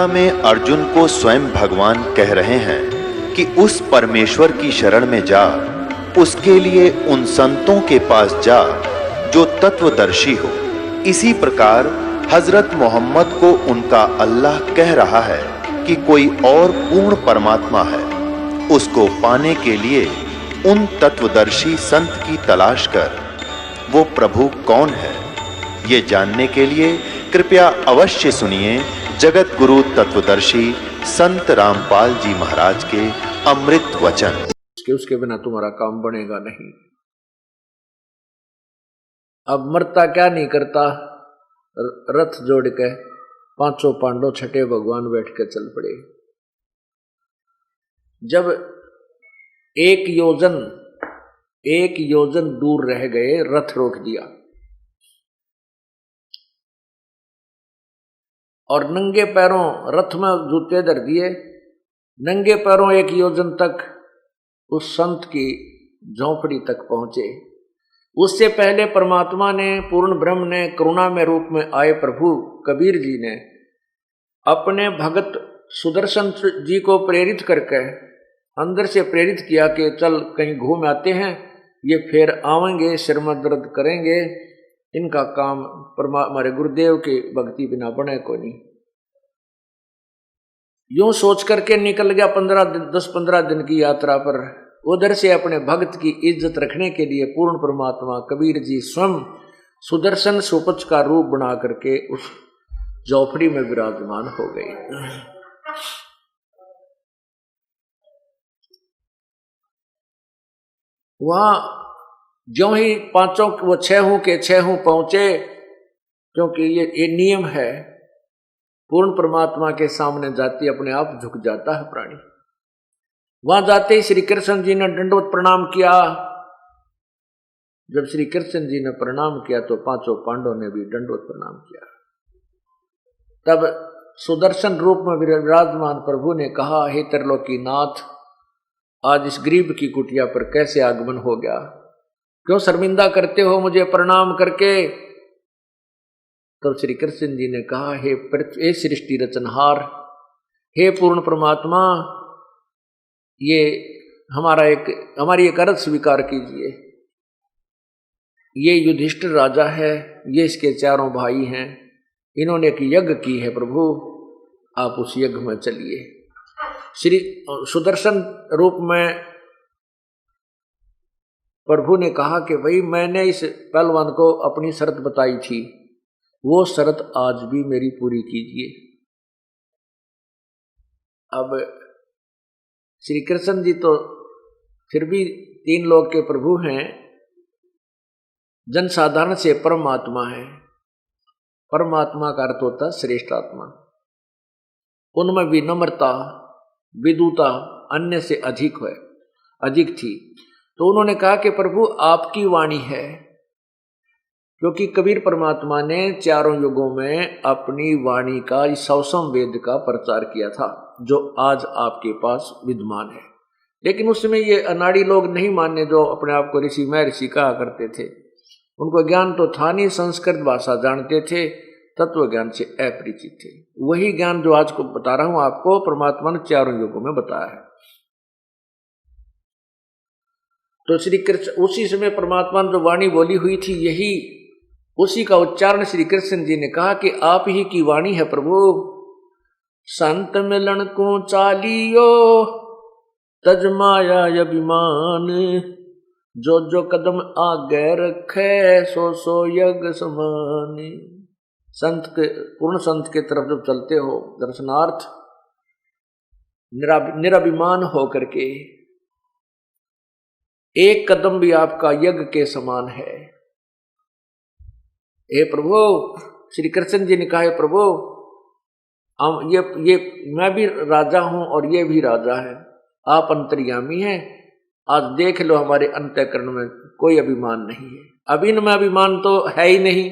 गीता में अर्जुन को स्वयं भगवान कह रहे हैं कि उस परमेश्वर की शरण में जा, उसके लिए उन संतों के पास जा जो तत्वदर्शी हो। इसी प्रकार हजरत मोहम्मद को उनका अल्लाह कह रहा है कि कोई और पूर्ण परमात्मा है। उसको पाने के लिए उन तत्वदर्शी संत की तलाश कर। वो प्रभु कौन है, ये जानने के लिए कृपया अवश्य सुनिए जगत गुरु तत्वदर्शी संत रामपाल जी महाराज के अमृत वचन। उसके बिना तुम्हारा काम बनेगा नहीं। अब मरता क्या नहीं करता, रथ जोड़ के पांचों पांडव छठे भगवान बैठ के चल पड़े। जब एक योजन दूर रह गए, रथ रोक दिया और नंगे पैरों रथ में जूते धर दिए। नंगे पैरों एक योजन तक उस संत की झोंपड़ी तक पहुंचे। उससे पहले परमात्मा ने, पूर्ण ब्रह्म ने, करुणा में रूप में आए प्रभु कबीर जी ने अपने भगत सुदर्शन जी को प्रेरित करके अंदर से प्रेरित किया कि चल कहीं घूम आते हैं, ये फिर आवेंगे, सिर में दर्द करेंगे, इनका काम हमारे गुरुदेव की भक्ति बिना बने को नहीं। यूं सोच करके निकल गया 10-15 दिन की यात्रा पर। उधर से अपने भक्त की इज्जत रखने के लिए पूर्ण परमात्मा कबीर जी स्वयं सुदर्शन सुपच का रूप बना करके उस झोपड़ी में विराजमान हो गए। वहां ज्यों ही पांचों वो छहों के छहों पहुंचे, क्योंकि ये नियम है, पूर्ण परमात्मा के सामने जाति अपने आप झुक जाता है प्राणी। वहां जाते ही श्री कृष्ण जी ने दंडवत प्रणाम किया। जब श्री कृष्ण जी ने प्रणाम किया तो पांचों पांडवों ने भी दंडवत प्रणाम किया। तब सुदर्शन रूप में विराजमान प्रभु ने कहा, हे त्रिलोकीनाथ, आज इस गरीब की कुटिया पर कैसे आगमन हो गया? क्यों शर्मिंदा करते हो मुझे प्रणाम करके? तब श्री कृष्ण जी ने कहा, हे सृष्टि रचनहार, हे पूर्ण परमात्मा, ये हमारी एक अर्ज स्वीकार कीजिए। ये युधिष्ठिर राजा है, ये इसके चारों भाई हैं, इन्होंने एक यज्ञ की है प्रभु, आप उस यज्ञ में चलिए। श्री सुदर्शन रूप में प्रभु ने कहा कि भाई मैंने इस पहलवान को अपनी शर्त बताई थी, वो शर्त आज भी मेरी पूरी कीजिए। अब श्री कृष्ण जी तो फिर भी 3 लोक के प्रभु हैं, जनसाधारण से परमात्मा है। परमात्मा का अर्थ होता है श्रेष्ठ आत्मा। उनमें विनम्रता, विदुता अन्य से अधिक थी। तो उन्होंने कहा कि प्रभु आपकी वाणी है, क्योंकि कबीर परमात्मा ने चारों युगों में अपनी वाणी का 100वें वेद का प्रचार किया था, जो आज आपके पास विद्यमान है। लेकिन उसमें ये अनाड़ी लोग नहीं माने, जो अपने आप को ऋषि महर्षि कहा करते थे। उनको ज्ञान तो था नहीं, संस्कृत भाषा जानते थे, तत्व ज्ञान से अपरिचित थे। वही ज्ञान जो आज को बता रहा हूं आपको, परमात्मा ने चारों युगों में बताया है। तो श्री कृष्ण उसी समय परमात्मा ने जो वाणी बोली हुई थी, यही उसी का उच्चारण श्री कृष्ण जी ने कहा कि आप ही की वाणी है प्रभु। संत मिलन को चालियो तज माया अभिमान, जो जो कदम आगे रखे सो सो यज्ञ समान। संत के, पूर्ण संत के तरफ जब चलते हो दर्शनार्थ, निराभिमान होकर के, एक कदम भी आपका यज्ञ के समान है। हे प्रभु, श्री कृष्ण जी ने कहा, प्रभु ये मैं भी राजा हूं और ये भी राजा है, आप अंतर्यामी हैं। आज देख लो हमारे अंतःकरण में कोई अभिमान नहीं है। अब इनमें अभिमान तो है ही नहीं,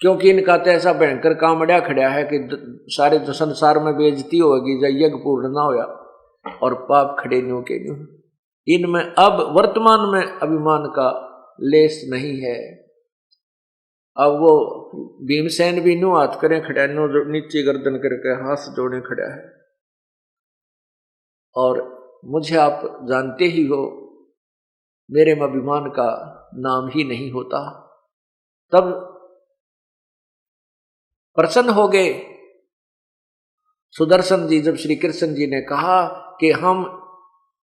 क्योंकि इनका तो ऐसा भयंकर कामड़ा खड़ा है कि सारे संसार में बेइज्जती होगी जब यज्ञ पूर्ण ना होया और पाप खड़े न्यू के न्यू। इनमें अब वर्तमान में अभिमान का लेस नहीं है। अब वो भीमसेन भी नु हाथ करें खड़ा, नो नीचे गर्दन करके हाथ जोड़े खड़ा है। और मुझे आप जानते ही हो, मेरे में अभिमान का नाम ही नहीं होता। तब प्रसन्न हो गए सुदर्शन जी जब श्री कृष्ण जी ने कहा कि हम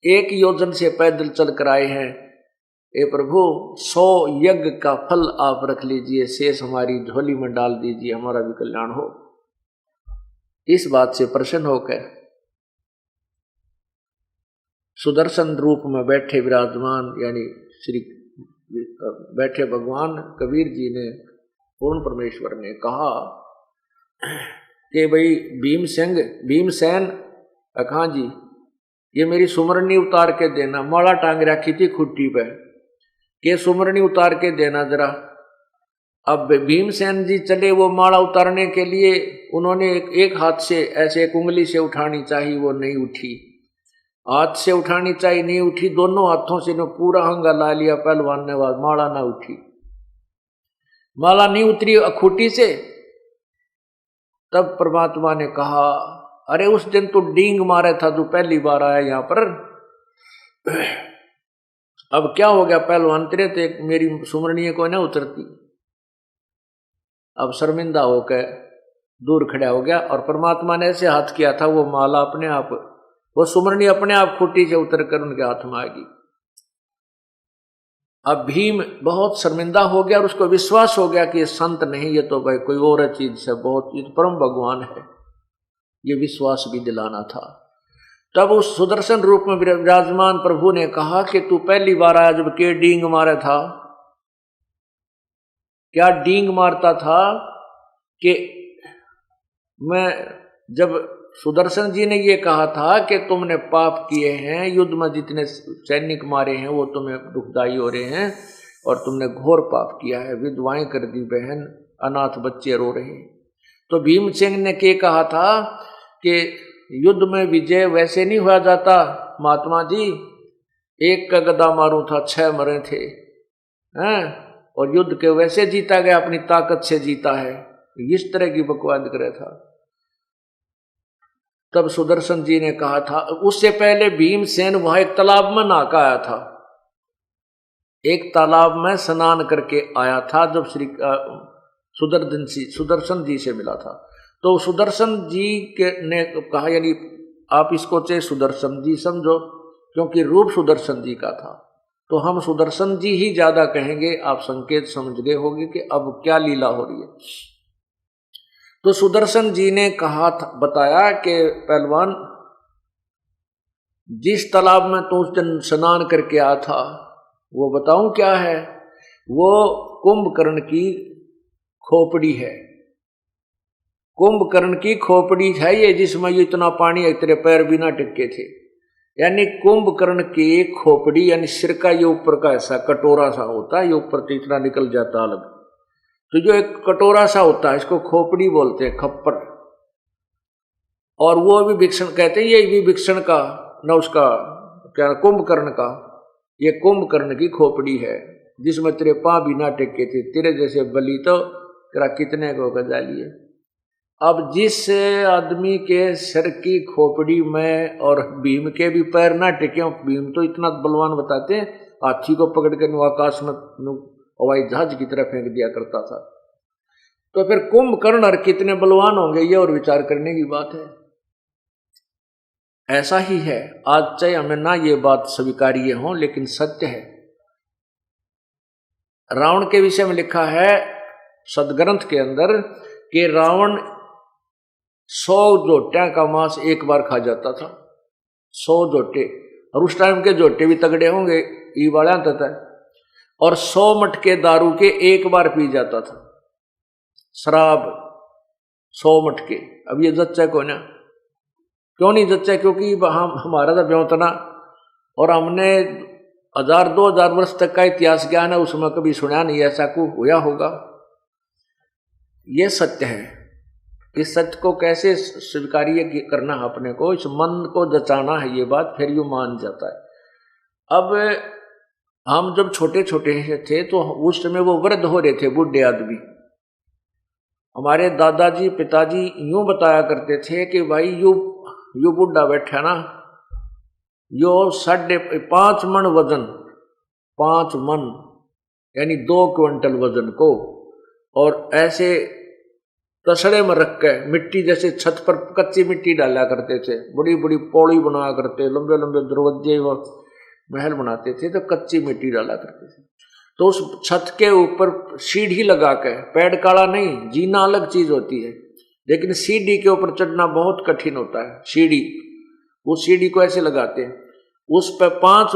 1 योजन से पैदल चल कर आए हैं, ए प्रभु 100 यज्ञ का फल आप रख लीजिए, शेष हमारी झोली में डाल दीजिए, हमारा भी कल्याण हो। इस बात से प्रसन्न होकर सुदर्शन रूप में बैठे विराजमान यानी श्री बैठे भगवान कबीर जी ने, पूर्ण परमेश्वर ने कहा कि भाई भीमसेन अखां जी, ये मेरी सुमरनी उतार के देना। माला टांग रखी थी खुट्टी पे कि सुमरनी उतार के देना जरा। अब भीमसेन जी चले वो माला उतारने के लिए, उन्होंने एक हाथ से ऐसे एक उंगली से उठानी चाहिए, वो नहीं उठी। हाथ से उठानी चाहिए, नहीं उठी। दोनों हाथों से ने पूरा हंगा ला लिया पहलवान ने, बाद माला ना उठी, माला नहीं उतरी खुट्टी से। तब परमात्मा ने कहा, अरे उस दिन तो डींग मारा था, तू पहली बार आया यहाँ पर, अब क्या हो गया पहलवान तेरे, तो मेरी सुमरनी को ना उतरती। अब शर्मिंदा होकर दूर खड़ा हो गया और परमात्मा ने ऐसे हाथ किया था, वो माला अपने आप, वो सुमरनी अपने आप खुट्टी से उतर कर उनके हाथ में आ गई। अब भीम बहुत शर्मिंदा हो गया और उसको विश्वास हो गया कि ये संत नहीं, ये तो भाई कोई और चीज से, बहुत ये तो परम भगवान है, ये विश्वास भी दिलाना था। तब उस सुदर्शन रूप में विराजमान प्रभु ने कहा कि तू पहली बार आया जब के डींग मारा था, क्या डींग मारता था कि मैं, जब सुदर्शन जी ने ये कहा था कि तुमने पाप किए हैं, युद्ध में जितने सैनिक मारे हैं वो तुम्हें दुखदाई हो रहे हैं, और तुमने घोर पाप किया है, विधवाएं कर दी बहन, अनाथ बच्चे रो रहे हैं। तो भीमसेन ने क्या कहा था कि युद्ध में विजय वैसे नहीं हुआ जाता महात्मा जी, एक का गदा मारूं था 6 मरे थे हैं, और युद्ध के वैसे जीता गया, अपनी ताकत से जीता है, इस तरह की बकवाद करे था। तब सुदर्शन जी ने कहा था, उससे पहले भीमसेन वहां एक तालाब में नहा के आया था, एक तालाब में स्नान करके आया था जब श्री सुदर्शन जी से मिला था। तो सुदर्शन जी ने कहा, यानी आप इसको चाहे सुदर्शन जी समझो, क्योंकि रूप सुदर्शन जी का था, तो हम सुदर्शन जी ही ज्यादा कहेंगे, आप संकेत समझ गए होंगे कि अब क्या लीला हो रही है। तो सुदर्शन जी ने कहा था, बताया कि पहलवान जिस तालाब में तू उस दिन स्नान करके आया था, वो बताऊं क्या है, वो कुंभकर्ण की खोपड़ी है, कुंभकर्ण की खोपड़ी है ये, जिसमें ये इतना पानी है, तेरे पैर बिना टिके थे। यानी कुंभकर्ण की खोपड़ी, यानी सिर का ये ऊपर का ऐसा कटोरा सा होता है, ये ऊपर तो इतना निकल जाता अलग, तो जो एक कटोरा सा होता है इसको खोपड़ी बोलते हैं, खप्पर। और वो भी विक्षण कहते हैं, ये भी विक्षण का न, उसका क्या कुंभकर्ण का, ये कुंभकर्ण की खोपड़ी है, जिसमें तेरे पांव भी ना टेके थे, तेरे जैसे बलि तो तेरा कितने को गजालिए। अब जिस आदमी के सिर की खोपड़ी में और भीम के भी पैर ना टिके, भीम तो इतना बलवान बताते हैं, हाथी को पकड़ कर आकाश में हवाई जहाज की तरफ फेंक दिया करता था, तो फिर कुंभकर्ण और कितने बलवान होंगे, ये और विचार करने की बात है। ऐसा ही है, आज चाहे हमें ना ये बात स्वीकार्य हो, लेकिन सत्य है। रावण के विषय में लिखा है सदग्रंथ के अंदर कि रावण 100 जोटियां का मांस एक बार खा जाता था, 100 जोटे, और उस टाइम के जोटे भी तगड़े होंगे, ई वाला तथा, और 100 मटके दारू के एक बार पी जाता था, शराब 100 मटके। अब ये जच्चा को ना, क्यों नहीं जच्चा, क्योंकि हम हमारा तो ब्योतना, और हमने 1000-2000 वर्ष तक का इतिहास ज्ञान है, उसमें कभी सुना नहीं ऐसा कुछ हुआ होगा। ये सत्य है, इस सत्य को कैसे स्वीकार्य करना है अपने को, इस मन को जचाना है, ये बात फिर यूं मान जाता है। अब हम जब छोटे छोटे थे तो उस समय वो वृद्ध हो रहे थे, बूढ़े आदमी, हमारे दादाजी पिताजी यूं बताया करते थे कि भाई यू बुढ़ा बैठा ना, यो 5.5 मन वजन, 5 मन यानी 2 क्विंटल वजन को, और ऐसे तसड़े में रख के मिट्टी, जैसे छत पर कच्ची मिट्टी डाला करते थे, बड़ी बड़ी पौड़ी बनाया करते, लंबे लंबे दरवाजे व महल बनाते थे, तो कच्ची मिट्टी डाला करते थे। तो उस छत के ऊपर सीढ़ी लगा के, पेड़ काड़ा नहीं, जीना अलग चीज होती है, लेकिन सीढ़ी के ऊपर चढ़ना बहुत कठिन होता है। सीढ़ी, वो सीढ़ी को ऐसे लगाते हैं, उस पर 5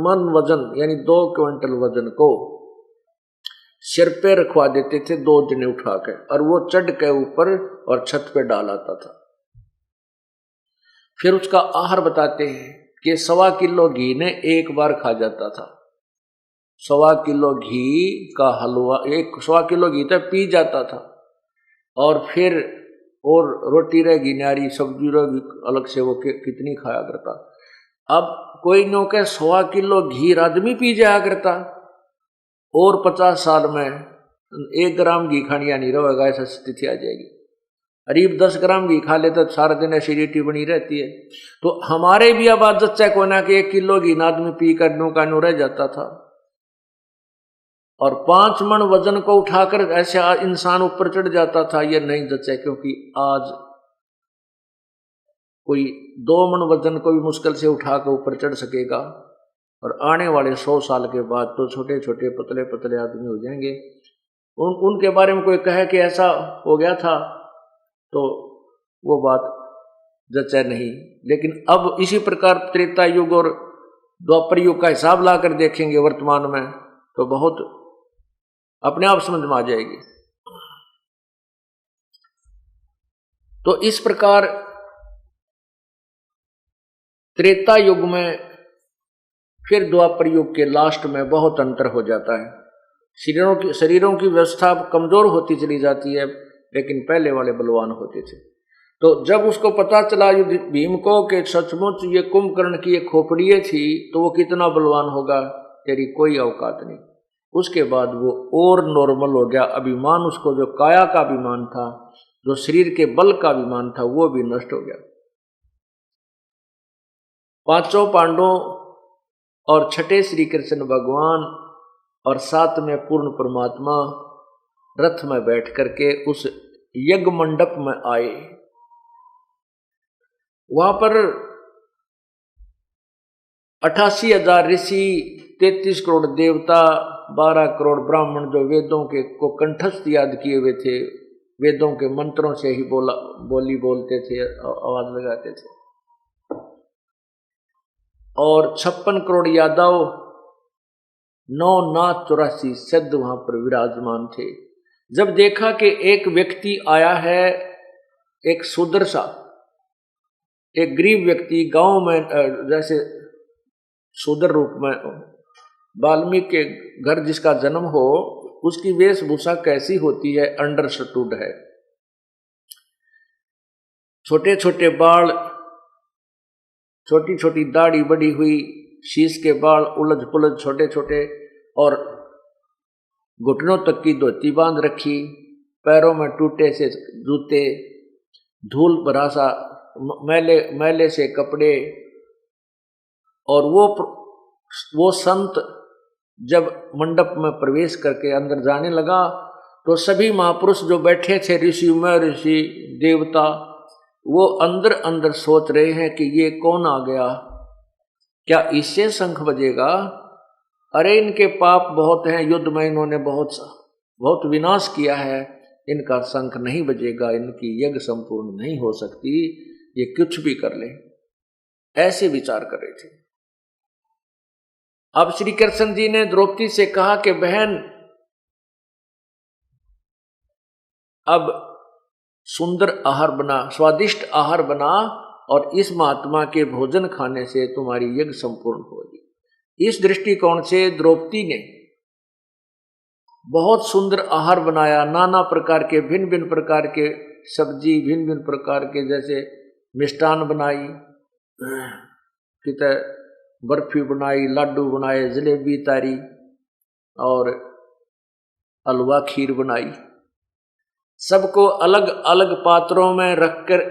मन वजन यानी 2 क्विंटल वजन को सिर पे रखवा देते थे 2 जने उठा के, और वो चढ़ के ऊपर और छत पे डाल आता था। फिर उसका आहार बताते हैं कि 1.25 किलो घी ने एक बार खा जाता था। 1.25 किलो घी का हलवा, 1.25 किलो घी तो पी जाता था, और फिर और रोटी रहेगी, न्यारी सब्जी रहेगी अलग से, वो कितनी खाया करता। अब कोई नो के 1.25 किलो घी आदमी पी जाया करता, और 50 साल में 1 ग्राम घी खानिया नहीं रहेगा, ऐसा स्थिति आ जाएगी। करीब 10 ग्राम घी खा ले तो सारा दिन एसिडिटी बनी रहती है। तो हमारे भी अब आदत चेक होना कि 1 किलो घी आदमी पी कर नो का नो रह जाता था, और 5 मन वजन को उठाकर ऐसे इंसान ऊपर चढ़ जाता था। ये नहीं जचे, क्योंकि आज कोई 2 मन वजन को भी मुश्किल से उठाकर ऊपर चढ़ सकेगा, और आने वाले 100 साल के बाद तो छोटे छोटे पतले पतले आदमी हो जाएंगे। उनके बारे में कोई कहे कि ऐसा हो गया था, तो वो बात जचे नहीं। लेकिन अब इसी प्रकार त्रेता युग और द्वापर युग का हिसाब लाकर देखेंगे वर्तमान में, तो बहुत अपने आप समझ में आ जाएगी। तो इस प्रकार त्रेता युग में, फिर द्वापर युग के लास्ट में बहुत अंतर हो जाता है। शरीरों की व्यवस्था कमजोर होती चली जाती है, लेकिन पहले वाले बलवान होते थे। तो जब उसको पता चला भीम को कि सचमुच ये कुंभकर्ण की ये खोपड़िए थी, तो वो कितना बलवान होगा, तेरी कोई औकात नहीं। उसके बाद वो और नॉर्मल हो गया। अभिमान, उसको जो काया का अभिमान था, जो शरीर के बल का अभिमान था, वो भी नष्ट हो गया। 5 पांडवों और 6 श्री कृष्ण भगवान और 7 में पूर्ण परमात्मा रथ में बैठ करके उस यज्ञ मंडप में आए। वहां पर 88,000 ऋषि, 33 करोड़ देवता, 12 करोड़ ब्राह्मण जो वेदों के को कंठस्थ याद किए हुए थे, वेदों के मंत्रों से ही बोली बोलते थे, आवाज लगाते थे, और 56 करोड़ यादव, 9 नाथ 84 सिद्ध वहां पर विराजमान थे। जब देखा कि एक व्यक्ति आया है, एक शूद्र सा, एक गरीब व्यक्ति, गांव में जैसे शूद्र रूप में वाल्मीकि के घर जिसका जन्म हो, उसकी वेशभूषा कैसी होती है, अंडरस्टूड है। छोटे छोटे बाल, छोटी छोटी दाढ़ी बढ़ी हुई, शीश के बाल उलझ पुलझ छोटे छोटे, और घुटनों तक की धोती बांध रखी, पैरों में टूटे से जूते, धूल भरा सा मैले से कपड़े। और वो संत जब मंडप में प्रवेश करके अंदर जाने लगा, तो सभी महापुरुष जो बैठे थे, ऋषि महर्षि देवता, वो अंदर अंदर सोच रहे हैं कि ये कौन आ गया, क्या इससे शंख बजेगा? अरे इनके पाप बहुत हैं, युद्ध में इन्होंने बहुत विनाश किया है, इनका शंख नहीं बजेगा, इनकी यज्ञ संपूर्ण नहीं हो सकती, ये कुछ भी कर ले, ऐसे विचार कर रहे थे। अब श्री कृष्ण जी ने द्रौपदी से कहा कि बहन, अब सुंदर आहार बना, स्वादिष्ट आहार बना, और इस महात्मा के भोजन खाने से तुम्हारी यज्ञ संपूर्ण होगी। इस दृष्टिकोण से द्रौपदी ने बहुत सुंदर आहार बनाया, नाना प्रकार के भिन्न भिन्न प्रकार के सब्जी, भिन्न भिन्न प्रकार के जैसे मिष्टान बनाई, कितने बर्फी बनाई, लाडू बनाए, जलेबी तारी, और हलवा खीर बनाई। सबको अलग अलग पात्रों में रखकर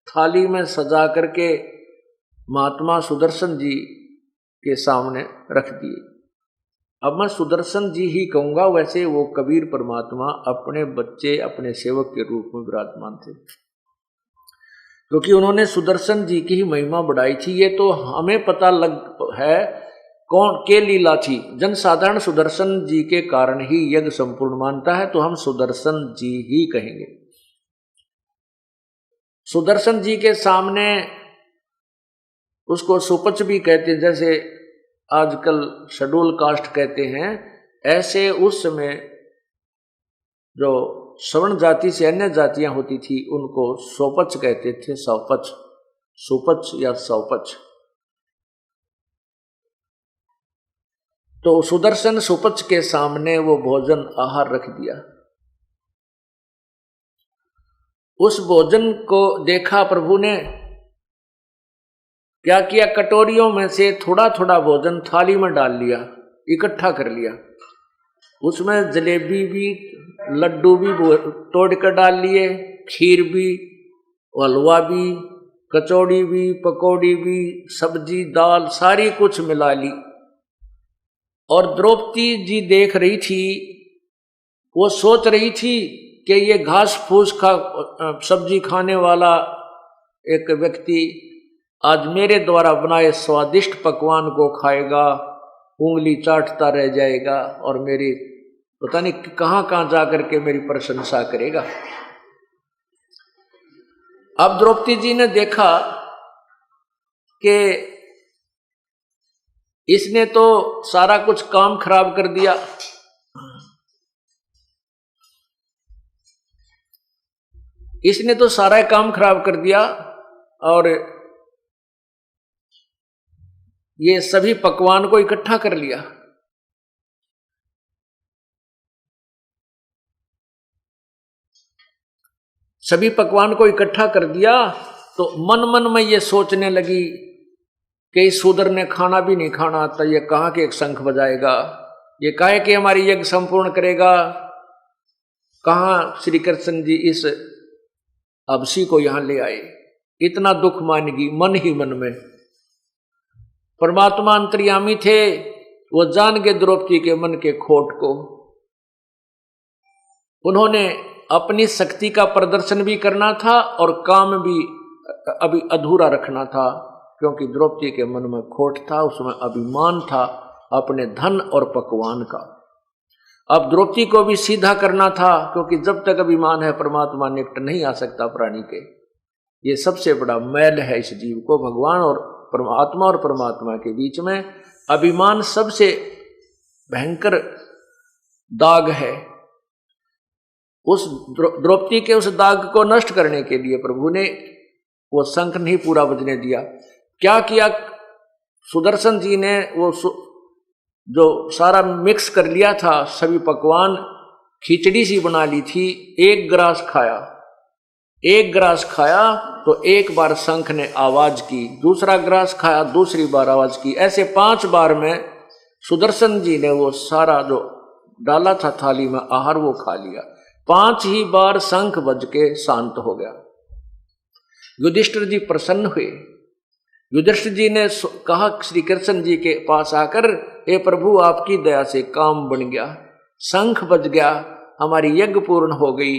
थाली में सजा करके महात्मा सुदर्शन जी के सामने रख दिए। अब मैं सुदर्शन जी ही कहूंगा, वैसे वो कबीर परमात्मा अपने बच्चे अपने सेवक के रूप में विराजमान थे, क्योंकि उन्होंने सुदर्शन जी की ही महिमा बढ़ाई थी। ये तो हमें पता लग है कौन के लीला थी। जनसाधारण सुदर्शन जी के कारण ही यज्ञ संपूर्ण मानता है, तो हम सुदर्शन जी ही कहेंगे। सुदर्शन जी के सामने उसको सुपच भी कहते हैं, जैसे आजकल शेड्यूल कास्ट कहते हैं, ऐसे उस समय जो सवर्ण जाति से अन्य जातियां होती थी उनको सोपच कहते थे। सौपच, सुपच या सौपच। तो सुदर्शन सुपच के सामने वो भोजन आहार रख दिया। उस भोजन को देखा प्रभु ने, क्या किया, कटोरियों में से थोड़ा थोड़ा भोजन थाली में डाल लिया, इकट्ठा कर लिया। उसमें जलेबी भी, लड्डू भी तोड़ कर डाल लिए, खीर भी, हलवा भी, कचौड़ी भी, पकौड़ी भी, सब्जी दाल सारी कुछ मिला ली। और द्रौपदी जी देख रही थी, वो सोच रही थी कि ये घास फूस का सब्जी खाने वाला एक व्यक्ति आज मेरे द्वारा बनाए स्वादिष्ट पकवान को खाएगा, उंगली चाटता रह जाएगा और मेरी पता नहीं कहां कहां जाकर के मेरी प्रशंसा करेगा। अब द्रौपदी जी ने देखा कि इसने तो सारा कुछ काम खराब कर दिया। इसने तो सारा काम खराब कर दिया और ये सभी पकवान को इकट्ठा कर लिया। सभी पकवान को इकट्ठा कर दिया तो मन मन में ये सोचने लगी कि इस शूद्र ने खाना भी नहीं खाना आता, ये कहाँ के एक शंख बजाएगा, ये काहे कि हमारी यज्ञ संपूर्ण करेगा, कहाँ श्री कृष्ण जी इस अबसी को यहां ले आए। इतना दुख मानेगी मन ही मन में। परमात्मा अंतर्यामी थे, वो जान के द्रौपदी के मन के खोट को। उन्होंने अपनी शक्ति का प्रदर्शन भी करना था और काम भी अभी अधूरा रखना था, क्योंकि द्रौपदी के मन में खोट था, उसमें अभिमान था अपने धन और पकवान का। अब द्रौपदी को भी सीधा करना था, क्योंकि जब तक अभिमान है परमात्मा निकट नहीं आ सकता प्राणी के। ये सबसे बड़ा मैल है इस जीव को। भगवान और परमात्मा और परमात्मा के बीच में अभिमान सबसे भयंकर दाग है। उस द्रौपदी के उस दाग को नष्ट करने के लिए प्रभु ने वो शंख नहीं पूरा बजने दिया। क्या किया सुदर्शन जी ने, वो जो सारा मिक्स कर लिया था, सभी पकवान खिचड़ी सी बना ली थी, एक ग्रास खाया। एक ग्रास खाया तो एक बार शंख ने आवाज की, दूसरा ग्रास खाया दूसरी बार आवाज की, ऐसे 5 बार में सुदर्शन जी ने वो सारा जो डाला था थाली में आहार वो खा लिया। 5 ही बार शंख बज के शांत हो गया। युधिष्ठिर जी प्रसन्न हुए। युधिष्ठिर जी ने कहा श्री कृष्ण जी के पास आकर, हे प्रभु आपकी दया से काम बन गया, शंख बज गया, हमारी यज्ञ पूर्ण हो गई,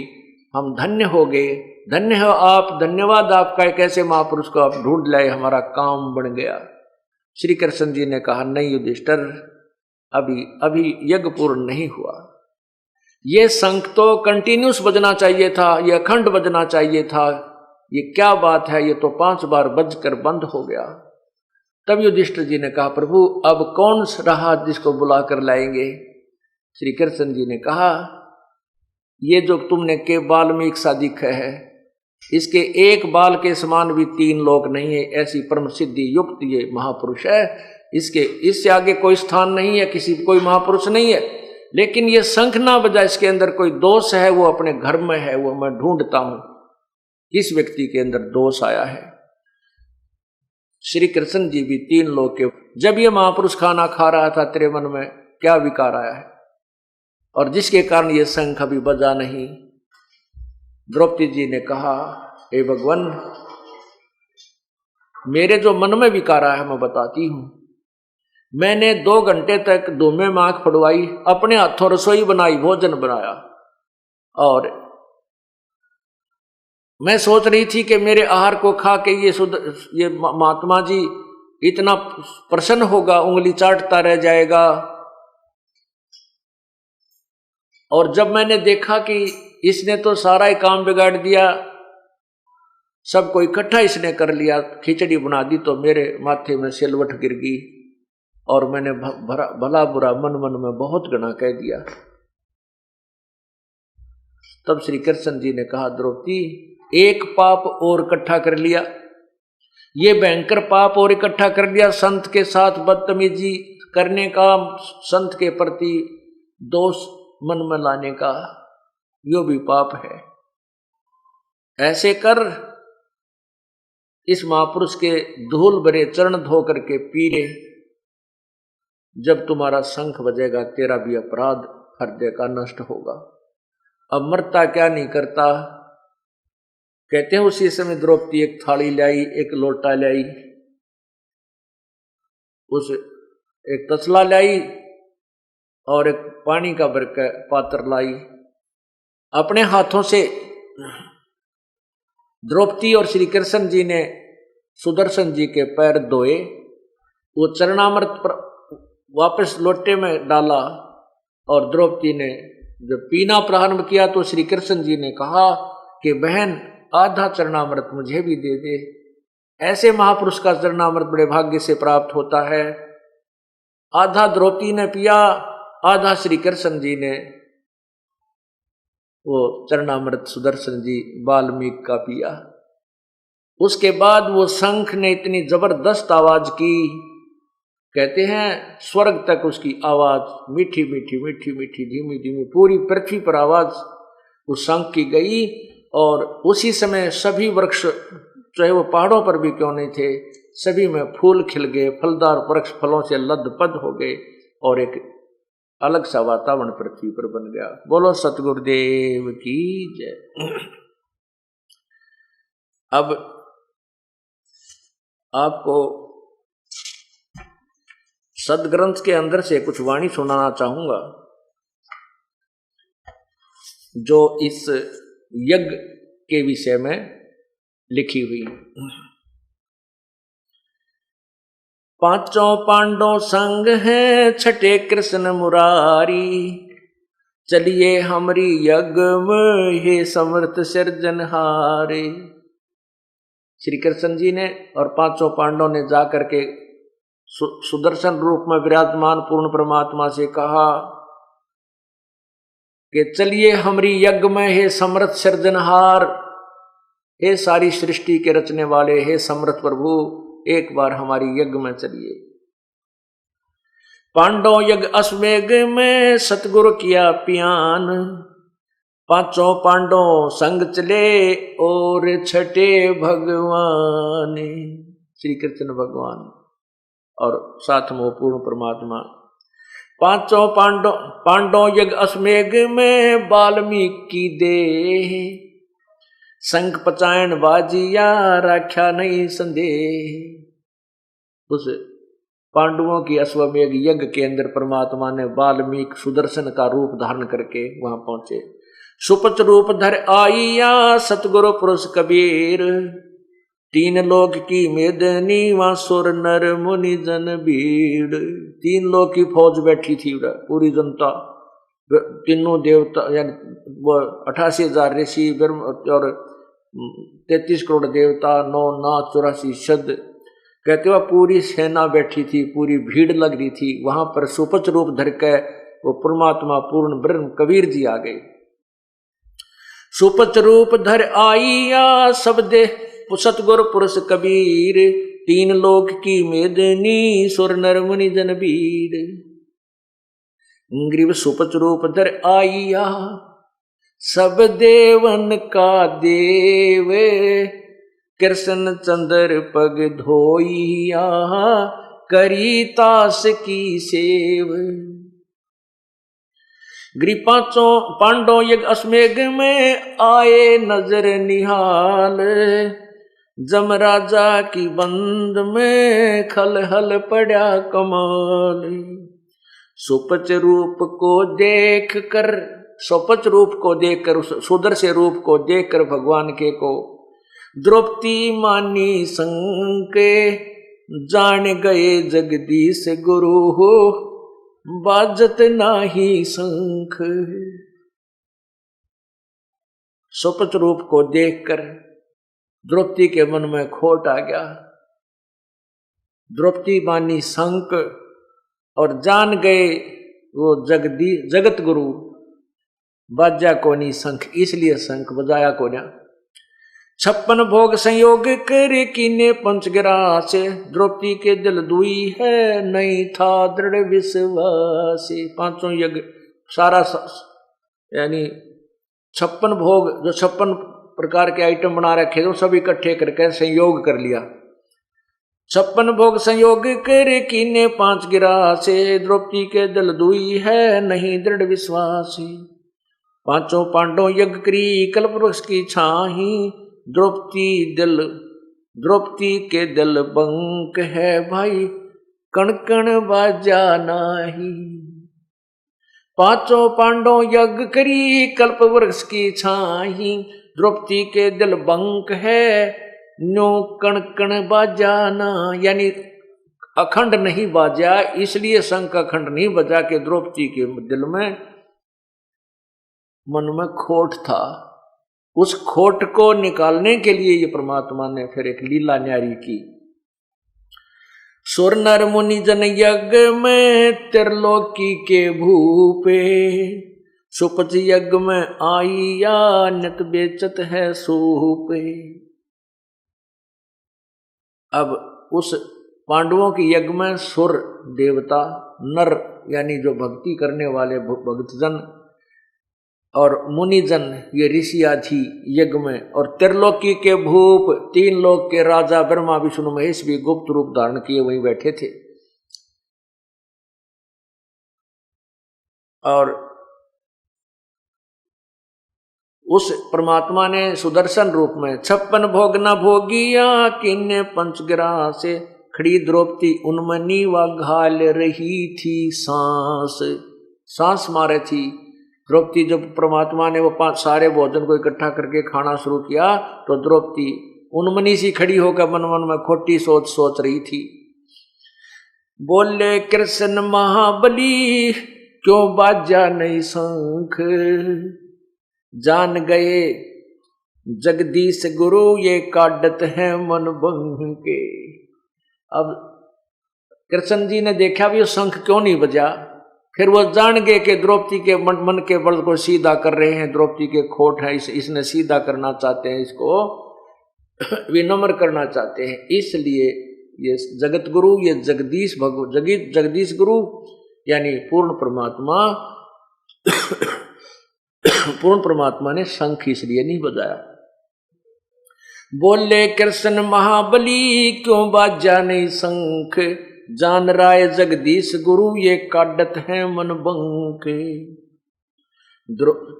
हम धन्य हो गए, धन्य हो आप, धन्यवाद आपका, एक ऐसे महापुरुष को आप ढूंढ लाए, हमारा काम बन गया। श्री कृष्ण जी ने कहा नहीं युधिष्ठिर, अभी यज्ञ पूर्ण नहीं हुआ। ये शंख तो कंटिन्यूस बजना चाहिए था, ये अखंड बजना चाहिए था, ये क्या बात है, ये तो 5 बार बजकर बंद हो गया। तब युधिष्ठिर जी ने कहा प्रभु अब कौन रहा जिसको बुला कर लाएंगे। श्री कृष्ण जी ने कहा ये जो तुमने के बाल में एक सा दिखा है, इसके एक बाल के समान भी 3 लोक नहीं है, ऐसी परम सिद्धि युक्त ये महापुरुष है, इससे आगे कोई स्थान नहीं है, कोई महापुरुष नहीं है। लेकिन ये शंख ना बजा, इसके अंदर कोई दोष है, वो अपने घर में है, वो मैं ढूंढता हूं किस व्यक्ति के अंदर दोष आया है। श्री कृष्ण जी भी 3 लोक के, जब ये महापुरुष खाना खा रहा था तेरे मन में क्या विकार आया है और जिसके कारण ये शंख अभी बजा नहीं। द्रौपदी जी ने कहा, हे भगवान, मेरे जो मन में विकार आया है मैं बताती हूं। मैंने 2 घंटे तक धूमे में आंख फड़वाई, अपने हाथों रसोई बनाई, भोजन बनाया, और मैं सोच रही थी कि मेरे आहार को खा के ये महात्मा जी इतना प्रसन्न होगा, उंगली चाटता रह जाएगा। और जब मैंने देखा कि इसने तो सारा ही काम बिगाड़ दिया, सबको इकट्ठा इसने कर लिया, खिचड़ी बना दी, तो मेरे माथे में सिलवट गिर गई और मैंने भला बुरा मन मन में बहुत गना कह दिया। तब श्री कृष्ण जी ने कहा, द्रौपदी, एक पाप और इकट्ठा कर लिया, ये भयंकर पाप और इकट्ठा कर लिया, संत के साथ बदतमीजी करने का, संत के प्रति दोष मन में लाने का, यो भी पाप है। ऐसे कर इस महापुरुष के धूल भरे चरण धो करके पी ले, जब तुम्हारा शंख बजेगा तेरा भी अपराध हृदय का नष्ट होगा। अब मरता क्या नहीं करता। कहते हैं उसी समय द्रौपदी एक थाली लाई, एक लोटा लाई, उस एक तसला लाई और एक पानी का बरका पात्र लाई। अपने हाथों से द्रौपदी और श्री कृष्ण जी ने सुदर्शन जी के पैर धोए, वो चरणामृत पर वापस लोटे में डाला, और द्रौपदी ने जब पीना प्रारंभ किया तो श्री कृष्ण जी ने कहा कि बहन, आधा चरणामृत मुझे भी दे दे। ऐसे महापुरुष का चरणामृत बड़े भाग्य से प्राप्त होता है। आधा द्रौपदी ने पिया, आधा श्री कृष्ण जी ने वो चरणामृत सुदर्शन जी वाल्मीकि का पिया। उसके बाद वो शंख ने इतनी जबरदस्त आवाज की, कहते हैं स्वर्ग तक उसकी आवाज मीठी मीठी मीठी मीठी धीमी धीमी पूरी पृथ्वी पर आवाज उस शंख की गई। और उसी समय सभी वृक्ष, चाहे वो पहाड़ों पर भी क्यों नहीं थे, सभी में फूल खिल गए, फलदार वृक्ष फलों से लदपद हो गए और एक अलग सा वातावरण पृथ्वी पर बन गया। बोलो सतगुरुदेव की जय। अब आपको सदग्रंथ के अंदर से कुछ वाणी सुनाना चाहूंगा, जो इस यज्ञ के विषय में लिखी हुई। 5 पांडव संग हैं, छठे कृष्ण मुरारी, चलिए हमरी यज्ञ में हे समर्थ सिरजनहारे। श्री कृष्ण जी ने और 5 पांडवों ने जाकर के सुदर्शन रूप में विराजमान पूर्ण परमात्मा से कहा कि चलिए हमरी यज्ञ में हे समर्थ सिरजनहार, हे सारी सृष्टि के रचने वाले, हे समर्थ प्रभु, एक बार हमारी यज्ञ में चलिए। पांडव यज्ञ अश्वमेघ में सतगुरु किया पियान, 5 पांडव संग चले और छठे भगवान, श्री कृष्ण भगवान और साथ में पूर्ण परमात्मा। 5 पांडव यज्ञ अश्वमेघ में वाल्मीकि देह, शंख पचायन बाजिया राख्या नहीं संदेह। उस पांडवों की अश्वमेघ यज्ञ के अंदर परमात्मा ने वाल्मीकि सुदर्शन का रूप धारण करके वहां पहुंचे। सुपच रूप धर आइया सतगुरु पुरुष कबीर, 3 लोक की मेदनी वहां सुर नर मुनि जन भीड़। 3 लोक की फौज बैठी थी, पूरी जनता, तीनों देवता, 88,000 ऋषि और 33 करोड़ देवता, 9 नाथ 84 शब्द, कहते हुआ पूरी सेना बैठी थी, पूरी भीड़ लग रही थी। वहां पर सुपच रूप धर के वो परमात्मा पूर्ण ब्रह्म कबीर जी आ गए। सुपच रूप धर आइया सब दे सतगुरु पुरुष कबीर, 3 लोक की मेदनी सुर नर मुनि जन भीड़। ग्रीव सुपच रूप धर आइया सब देवन का देव, कृष्ण चंद्र पग धोइया करी तास की सेव। गृह पांचों पांडव यज्ञ अश्वमेघ में आए नजर निहाल, जमराजा की बंद में खल हल पड़ा कमाल। सुपच रूप को देख कर, सुपच रूप को देखकर, सुदर से रूप को देखकर भगवान के को द्रौपदी मानी संके, जान गए जगदीश गुरु हो बाजत नाही शंख। सुपच रूप को देखकर द्रौपदी के मन में खोट आ गया। द्रौपदी मानी शंख और जान गए वो जगत गुरु बाजा कोनी शंख, इसलिए शंख बजाया कोन्या। 56 भोग संयोग कर कीने पंचगिरा से, द्रौपदी के दिल दुई है नहीं था दृढ़ विश्वास। पांचों यज्ञ सारा यानी 56 भोग जो 56 प्रकार के आइटम बना रखे थे सब इकट्ठे करके संयोग कर लिया। 56 भोग संयोग कर कीने 5 गिरा से, द्रौपदी के दिल दुई है नहीं दृढ़ विश्वास। पांचों पांडव यज्ञ करी कल्प वृक्ष की छाही, द्रौपदी के दिल बंक है भाई कण कण बाजा नाही। पांचों पांडव यज्ञ करी कल्प वृक्ष की छाही, द्रौपदी के दिल बंक है नो कण कण बाजा ना, यानी अखंड नहीं बाजा, इसलिए शंख अखंड नहीं बजा के द्रौपदी के दिल में मन में खोट था। उस खोट को निकालने के लिए ये परमात्मा ने फिर एक लीला न्यारी की। सुर नर मुनि जन यज्ञ में त्रिलोकी के भूपे, सुपच यज्ञ में आई या नित बेचत है सूपे। अब उस पांडवों के यज्ञ में सुर देवता, नर यानी जो भक्ति करने वाले भक्तजन, और मुनिजन ये ऋषिया थी यज्ञ में, और त्रिलोकी के भूप 3 लोक के राजा ब्रह्मा विष्णु महेश भी गुप्त रूप धारण किए वहीं बैठे थे। और उस परमात्मा ने सुदर्शन रूप में 56 भोग न भोगिया किन्ने पंचगिरा से, खड़ी द्रौपदी उन्मनी व घाल रही थी सांस मारे थी द्रौपदी। जब परमात्मा ने वो 5 सारे भोजन को इकट्ठा करके खाना शुरू किया तो द्रौपदी उन्मनी सी खड़ी होकर मन मन में खोटी सोच रही थी। बोले कृष्ण महाबली क्यों बाजा नहीं शंख, जान गए जगदीश गुरु ये काटत है मन बंग के। अब कृष्ण जी ने देखा भी शंख क्यों नहीं बजा, फिर वो जान गए कि द्रौपदी के मन के बल को सीधा कर रहे हैं, द्रौपदी के खोट है, इसने सीधा करना चाहते हैं, इसको विनम्र करना चाहते हैं। इसलिए ये जगत गुरु, ये जगदीश गुरु यानी पूर्ण परमात्मा ने शंख इसलिए नहीं बजाया। बोले कृष्ण महाबली क्यों बाजा नहीं शंख, जान राय जगदीश गुरु ये काटत है मन बंक।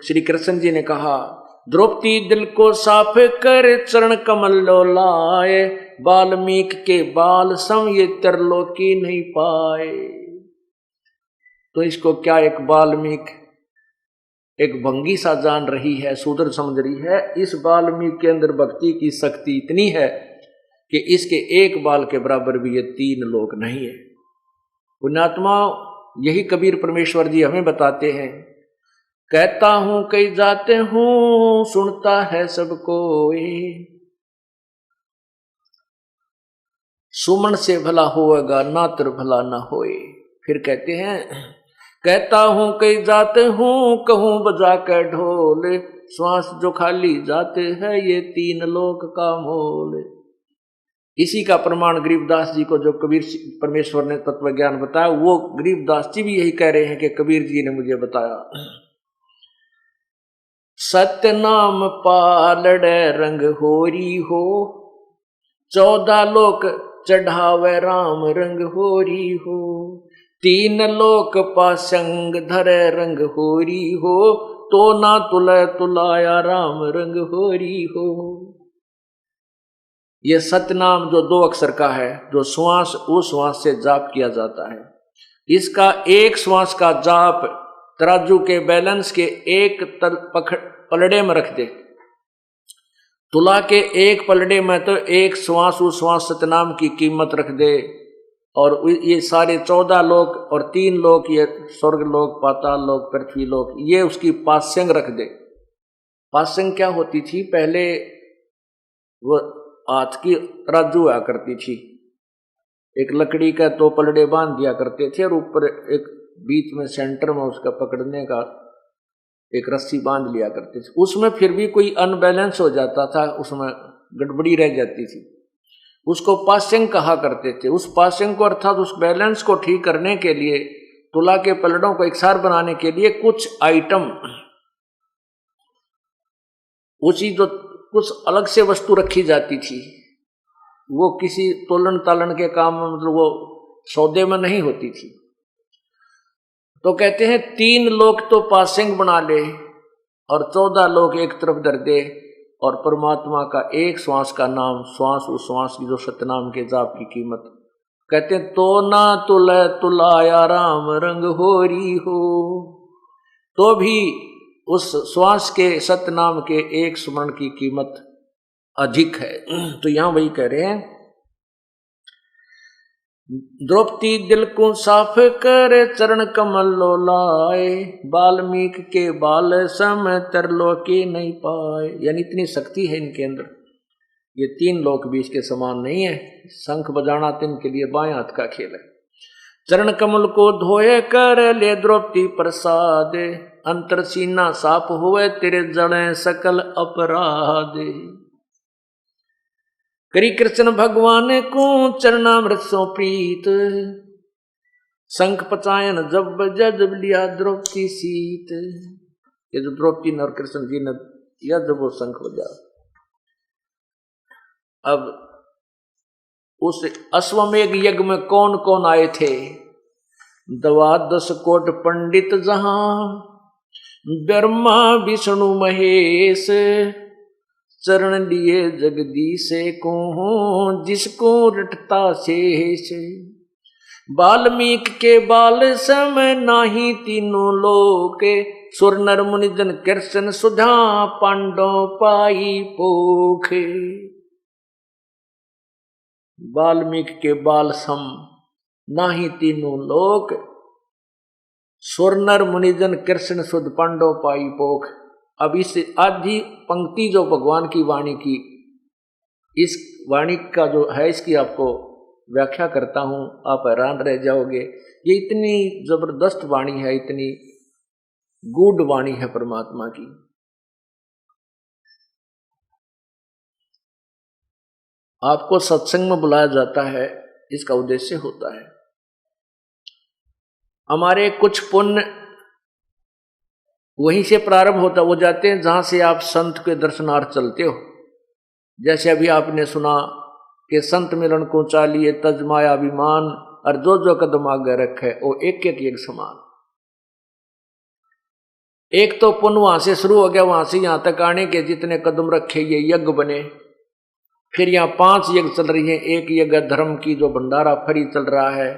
श्री कृष्ण जी ने कहा द्रौपदी दिल को साफ कर चरण कमल लो लाए, वाल्मीक के बाल सम ये त्रिलोकी नहीं पाए। तो इसको क्या एक वाल्मीक एक भंगी सा जान रही है, शूद्र समझ रही है। इस वाल्मीक के अंदर भक्ति की शक्ति इतनी है कि इसके एक बाल के बराबर भी ये 3 लोक नहीं है। पुण्यात्मा यही कबीर परमेश्वर जी हमें बताते हैं, कहता हूं कई जाते हूं सुनता है सबको, सुमन से भला होएगा नात्र भला ना होए। फिर कहते हैं कहता हूं कई जाते हूं कहूं बजा कर ढोल, श्वास जो खाली जाते हैं ये 3 लोक का मोल। इसी का प्रमाण गरीबदास जी को जो कबीर परमेश्वर ने तत्व ज्ञान बताया, वो गरीबदास जी भी यही कह रहे हैं कि कबीर जी ने मुझे बताया। सत्य नाम पालड़े रंग होरी हो, 14 लोक चढ़ावे राम रंग होरी हो। तीन लोक पासंग धरे रंग होरी हो, तो ना तुलय तुलाया राम रंग होरी हो। ये सतनाम जो 2 अक्षर का है, जो श्वास उस श्वास से जाप किया जाता है, इसका एक श्वास का जाप तराजू के बैलेंस के एक पलड़े में रख दे, तुला के एक पलड़े में तो एक श्वास उस श्वास सतनाम की कीमत रख दे, और ये सारे 14 लोक और 3 लोक, ये स्वर्ग लोक, पाताल लोक, पृथ्वी लोक, ये उसकी पास्यंग रख दे। पास्यंग क्या होती थी? पहले वो हाथ की तराजू हुआ करती थी, एक लकड़ी का 2 पलड़े बांध दिया करते थे, और ऊपर एक बीच में सेंटर में उसका पकड़ने का एक रस्सी बांध लिया करते थे। उसमें फिर भी कोई अनबैलेंस हो जाता था, उसमें गड़बड़ी रह जाती थी, उसको पास्यंग कहा करते थे। उस पास्यंग को अर्थात उस बैलेंस को ठीक करने के लिए, तुला के पलड़ों को एकसार बनाने के लिए कुछ आइटम, उसी जो कुछ अलग से वस्तु रखी जाती थी, वो किसी तोलन तालन के काम में, मतलब वो सौदे में नहीं होती थी। तो कहते हैं 3 लोग तो पासिंग बना ले और 14 लोग एक तरफ धर दे, और परमात्मा का एक श्वास का नाम, श्वास उस श्वास की जो सतनाम के जाप की कीमत। कहते हैं तो ना तुलय तुलाया राम रंग होरी हो, तो भी उस श्वास के सतनाम के एक स्मरण की कीमत अधिक है। तो यहां वही कह रहे हैं, द्रौपदी दिल को साफ कर चरण कमल लो लाए, वाल्मीकि के बाल सम तरलोकी नहीं पाए। यानी इतनी शक्ति है इनके अंदर, ये 3 लोक भी इसके समान नहीं है। शंख बजाना तो इनके लिए बाएं हाथ का खेल है। चरण कमल को धोए कर ले द्रौपदी प्रसाद, अंतर सीना साफ हुए तेरे जड़े सकल अपराध। करी कृष्ण भगवान को चरणामृत सो प्रीत, शंख पचायन जब जब लिया द्रौपदी सीत। ये जो द्रौपदी और कृष्ण जी ने या जब वो शंख बजा, अब उस अश्वमेघ यज्ञ में कौन कौन आए थे? 12 कोट पंडित जहां, ब्रह्मा विष्णु महेश, चरण लिए जगदीश को जिसको रटता शेष। वाल्मीकि के बाल सम नाही तीनों लोक, सुर नर मुनि जन कृष्ण सुधा पांडव पाई पोख। वाल्मीकि के बाल सम नाही तीनों लोक, सुर नर मुनिजन कृष्ण सुध पांडव पाई पोख। अब इस आधी पंक्ति जो भगवान की वाणी की, इस वाणी का जो है इसकी आपको व्याख्या करता हूं, आप हैरान रह जाओगे। ये इतनी जबरदस्त वाणी है, इतनी गूढ़ वाणी है परमात्मा की। आपको सत्संग में बुलाया जाता है, इसका उद्देश्य होता है हमारे कुछ पुण्य वहीं से प्रारंभ होता हो जाते हैं जहां से आप संत के दर्शनार्थ चलते हो। जैसे अभी आपने सुना कि संत मिलन को चालिए तजमाया अभिमान, और जो जो कदम आगे रखे वो एक एक समान। एक तो पुण्य वहां से शुरू हो गया, वहां से यहां तक आने के जितने कदम रखे ये यज्ञ बने। फिर यहाँ 5 यज्ञ चल रही हैं। एक यज्ञ धर्म की जो भंडारा फरी चल रहा है,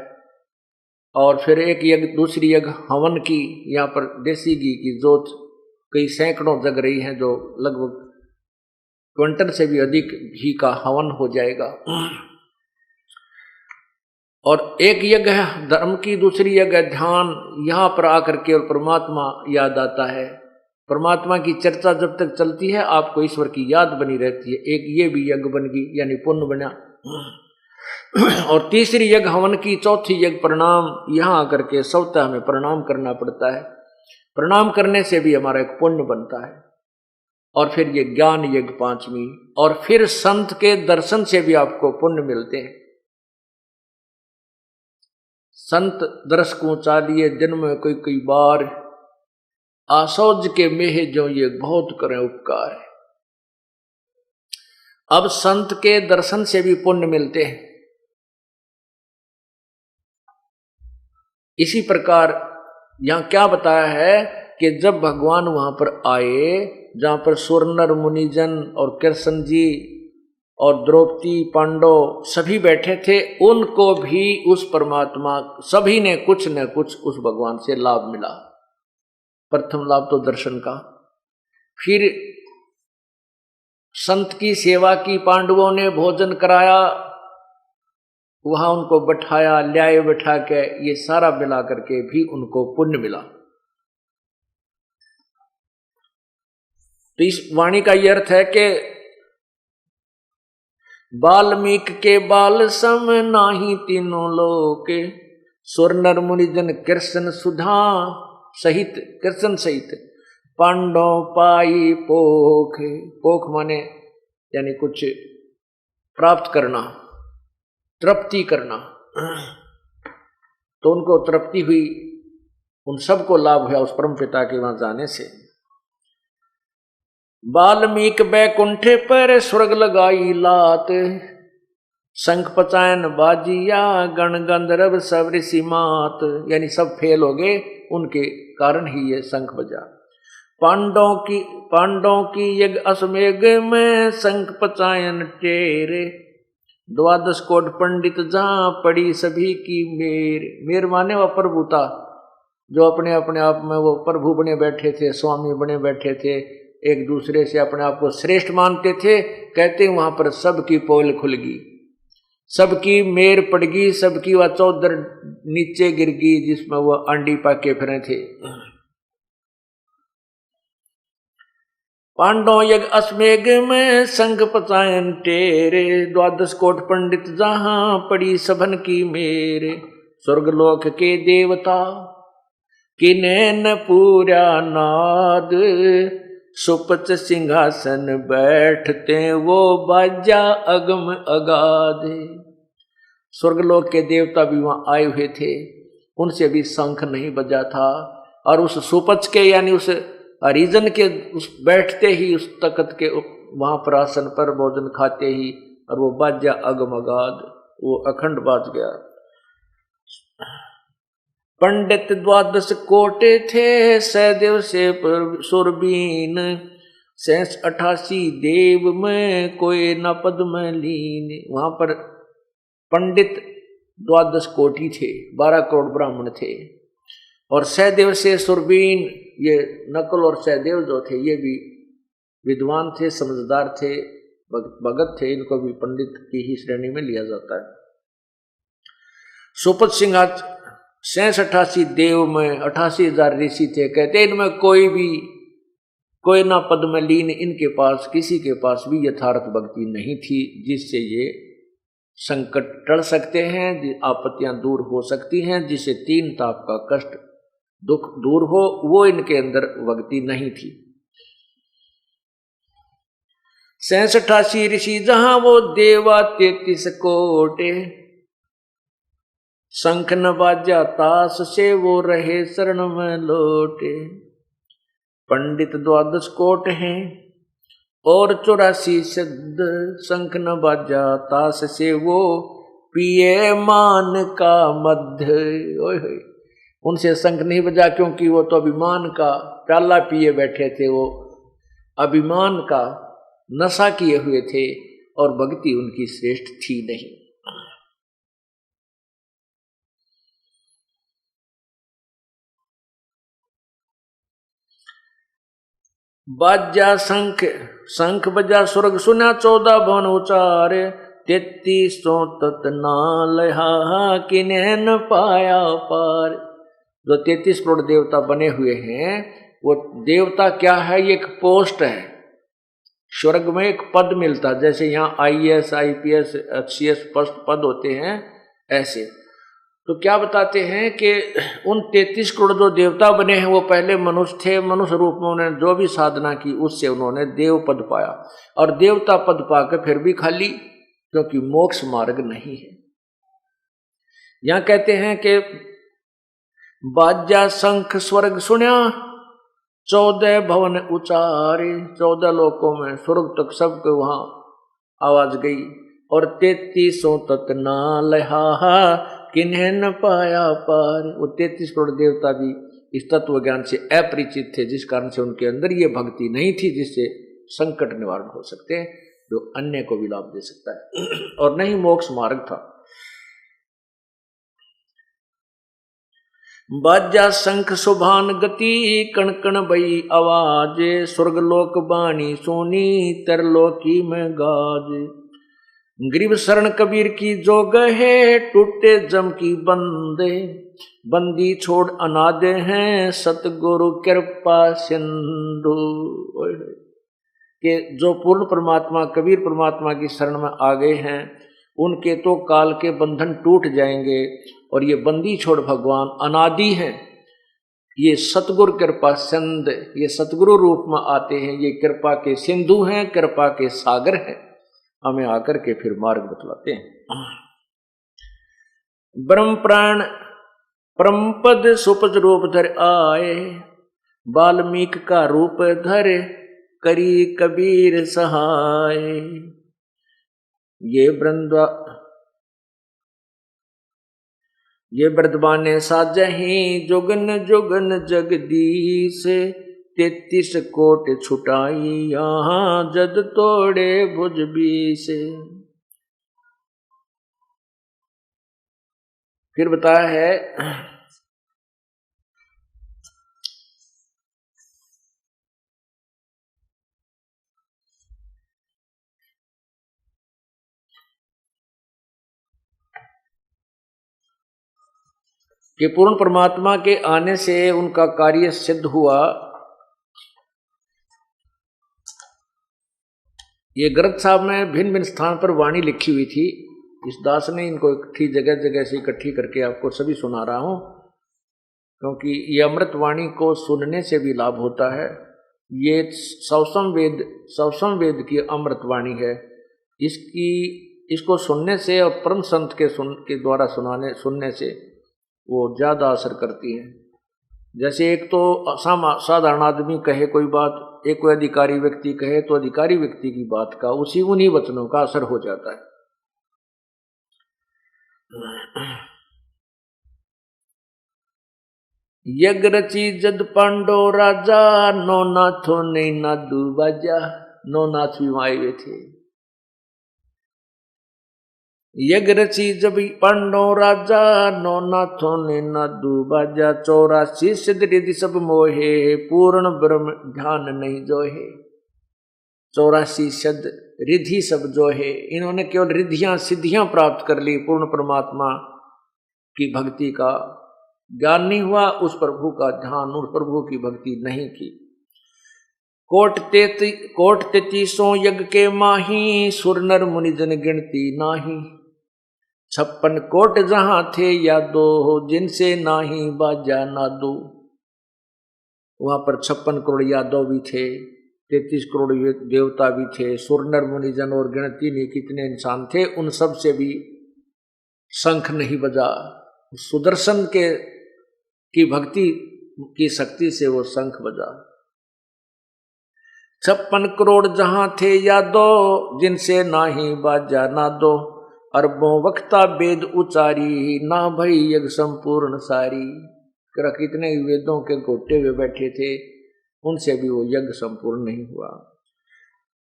और फिर एक यज्ञ दूसरी यज्ञ हवन की, यहाँ पर देसी घी की जोत कई सैकड़ों जग रही हैं, जो लगभग क्विंटल से भी अधिक घी का हवन हो जाएगा। और एक यज्ञ है धर्म की, दूसरी यज्ञ ध्यान। यहाँ पर आकर के और परमात्मा याद आता है। परमात्मा की चर्चा जब तक चलती है आपको ईश्वर की याद बनी रहती है। एक ये भी यज्ञ बन गई, यानी पुण्य बना। और तीसरी यज्ञ हवन की, चौथी यज्ञ प्रणाम। यहाँ आकर के सवता हमें प्रणाम करना पड़ता है। प्रणाम करने से भी हमारा एक पुण्य बनता है। और फिर ये ज्ञान यज्ञ 5वीं, और फिर संत के दर्शन से भी आपको पुण्य मिलते हैं। संत दर्श को चालिए दिन में कोई बार, आसौज के मेह जो ये बहुत करें उपकार है। अब संत के दर्शन से भी पुण्य मिलते हैं। इसी प्रकार यहाँ क्या बताया है कि जब भगवान वहां पर आए, जहां पर सुरनर मुनिजन और कृष्ण जी और द्रौपदी पांडव सभी बैठे थे, उनको भी उस परमात्मा, सभी ने कुछ न कुछ उस भगवान से लाभ मिला। प्रथम लाभ तो दर्शन का, फिर संत की सेवा की, पांडवों ने भोजन कराया, वहां उनको बैठाया, ल्याए बैठा के, ये सारा मिला करके भी उनको पुण्य मिला। तो इस वाणी का यह अर्थ है कि वाल्मीकि के बाल सम नाही तीनों लोक, सुर नर मुनिजन कृष्ण सुधा सहित, कृष्ण सहित पांडव पाई पोख। पोख माने यानी कुछ प्राप्त करना, तृप्ति करना। तो उनको तृप्ति हुई, उन सबको लाभ हुआ उस परम पिता के वहां जाने से। वाल्मीकि बैकुंठे पर स्वर्ग लगाई लात, शंख पचायन बाजिया गण गंधर्व सब ऋषि मात। यानी सब फेल हो गए, उनके कारण ही ये शंख बजा। पांडवों की यज्ञ अश्वमेघ में शंख पचायन टेरे, 12 कोट पंडित जहां पड़ी सभी की मेर माने वह प्रभुता, जो अपने अपने आप में वो प्रभु बने बैठे थे, स्वामी बने बैठे थे, एक दूसरे से अपने आप को श्रेष्ठ मानते थे। कहते वहां पर सबकी पोल खुल गई, सबकी मेर पड़ गई, सबकी वह चौधर नीचे गिर गई जिसमें वह अंडी पाके फिरे थे। पांडव यज्ञ अश्वमेघ में शंख पचायन टेरे, 12 कोट पंडित जहां पड़ी सभन की मेरे। स्वर्गलोक के देवता किन्हें न पूरा नाद, सुपच सिंहासन बैठते वो बाजा अगम अगाध। स्वर्गलोक के देवता भी वहां आए हुए थे, उनसे भी शंख नहीं बजा था। और उस सुपच के यानी उस हरिजन के उस बैठते ही उस तख्त के वहां पर आसन पर भोजन खाते ही, और वो बाजा अगम अगाध, वो अखंड बाज गया। पंडित 12 कोटे थे, सहदेव से सुरबीन, 88 देव में कोई न पद में लीन। वहां पर पंडित 12 कोटि थे, 12 करोड़ ब्राह्मण थे। और सहदेव से सुरबीन, ये नकुल और सहदेव जो थे ये भी विद्वान थे, समझदार थे, भगत थे, इनको भी पंडित की ही श्रेणी में लिया जाता है। सुपत सिंह 88 देव में 88,000 ऋषि थे। कहते इनमें कोई ना पद में लीन, इनके पास किसी के पास भी यथार्थ भक्ति नहीं थी जिससे ये संकट टल सकते हैं, आपत्तियां दूर हो सकती हैं, जिससे 3 ताप का कष्ट दुख दूर हो, वो इनके अंदर भक्ति नहीं थी। 86 ऋषि जहां वो देवा 33 कोटे, शंख न बाजा तास से वो रहे शरण में लोटे। पंडित 12 कोट हैं और 84 शब्द, शंख न बाजा तास से वो पिए मान का मध्य। ओए उनसे शंख नहीं बजा, क्योंकि वो तो अभिमान का प्याला पिए बैठे थे, वो अभिमान का नशा किए हुए थे और भक्ति उनकी श्रेष्ठ थी नहीं। बाजा शंख बजा स्वर्ग सुना, 14 भवन उचारे, 33 तत नाल किन्हें न पाया पार। जो 33 करोड़ देवता बने हुए हैं, वो देवता क्या है, ये एक पोस्ट है। स्वर्ग में एक पद मिलता, जैसे यहाँ IAS IPS HCS पद होते हैं, ऐसे। तो क्या बताते हैं कि उन 33 करोड़ जो देवता बने हैं वो पहले मनुष्य थे, मनुष्य रूप में उन्होंने जो भी साधना की उससे उन्होंने देव पद पाया, और देवता पद पाकर फिर भी खाली, क्योंकि मोक्ष मार्ग नहीं है। यहां कहते हैं कि बाजा शंख स्वर्ग सुन्या, 14 भवन उचारे, 14 लोकों में स्वर्ग तक सबके वहां आवाज गई। और 33 तत नाल किन्हें न पाया पार। वो 33 करोड़ देवता भी इस तत्व ज्ञान से अपरिचित थे, जिस कारण से उनके अंदर ये भक्ति नहीं थी जिससे संकट निवारण हो सकते हैं, जो अन्य को भी लाभ दे सकता है और नहीं मोक्ष मार्ग था। बाजा शंख सुभान गति कण कण भई आवाज, स्वर्गलोक बाणी सोनी तरलोकी में गाज। गरीब शरण कबीर की जो गहे टूटे जम की बंदे, बंदी छोड़ अनादे हैं सतगुरु कृपा सिंधु। के जो पूर्ण परमात्मा कबीर परमात्मा की शरण में आ गए हैं उनके तो काल के बंधन टूट जाएंगे, और ये बंदी छोड़ भगवान अनादि हैं, ये सतगुरु कृपा सिंध, ये सतगुरु रूप में आते हैं, ये कृपा के सिंधु हैं, कृपा के सागर हैं, हमें आकर के फिर मार्ग बतलाते हैं। ब्रह्म प्राण परम पद सुपज रूप धर आए, वाल्मीकि का रूप धर करी कबीर सहाय। ये बृंदावने साजहि जुगन जुगन जगदीश, 33 कोट छुटाई यहाँ जद तोड़े भुज बीस। फिर बताया है कि पूर्ण परमात्मा के आने से उनका कार्य सिद्ध हुआ। ये ग्रंथ साहब में भिन्न भिन्न स्थान पर वाणी लिखी हुई थी, इस दास ने इनको इकट्ठी जगह जगह से इकट्ठी करके आपको सभी सुना रहा हूं, क्योंकि ये अमृत वाणी को सुनने से भी लाभ होता है। ये सवसम वेद की अमृत वाणी है, इसको सुनने से और परम संत के द्वारा सुनने से वो ज्यादा असर करती हैं। जैसे एक तो साधारण आदमी कहे कोई बात, एक कोई अधिकारी व्यक्ति कहे तो अधिकारी व्यक्ति की बात का उन्हीं वचनों का असर हो जाता है। यज्ञ रची जद पांडो राजा, नौ नाथों ने नादू बाजा। नौ नाथ भी आए हुए थे। यज्ञ रची जब पांडो राजा, नौ नाथों ने नादू बाजा। 84 सिद्ध रिधि सब मोहे, पूर्ण ब्रह्म ध्यान नहीं जोहे। 84 सिद्ध रिधि सब जो है, इन्होंने केवल रिधियां सिद्धियां प्राप्त कर ली, पूर्ण परमात्मा की भक्ति का ज्ञान नहीं हुआ, उस प्रभु का ध्यान, उस प्रभु की भक्ति नहीं की। कोट 33 यज्ञ के माही, सुर नर मुनि जन गिनती नाही। 56 कोट जहां थे यादो, जिनसे नाही बाजा नादो। वहां पर 56 करोड़ यादव भी थे, 33 करोड़ देवता भी थे, सुर नर मुनि जन और गिनती नहीं कितने इंसान थे, उन सब से भी शंख नहीं बजा। सुदर्शन की भक्ति की शक्ति से वो शंख बजा। 56 करोड़ जहां थे यादो, जिनसे नाही बाजा नादो। अरबों वक्ता वेद उचारी, ना भई यज्ञ संपूर्ण सारी। कितने वेदों के गोटे हुए बैठे थे, उनसे भी वो यज्ञ संपूर्ण नहीं हुआ।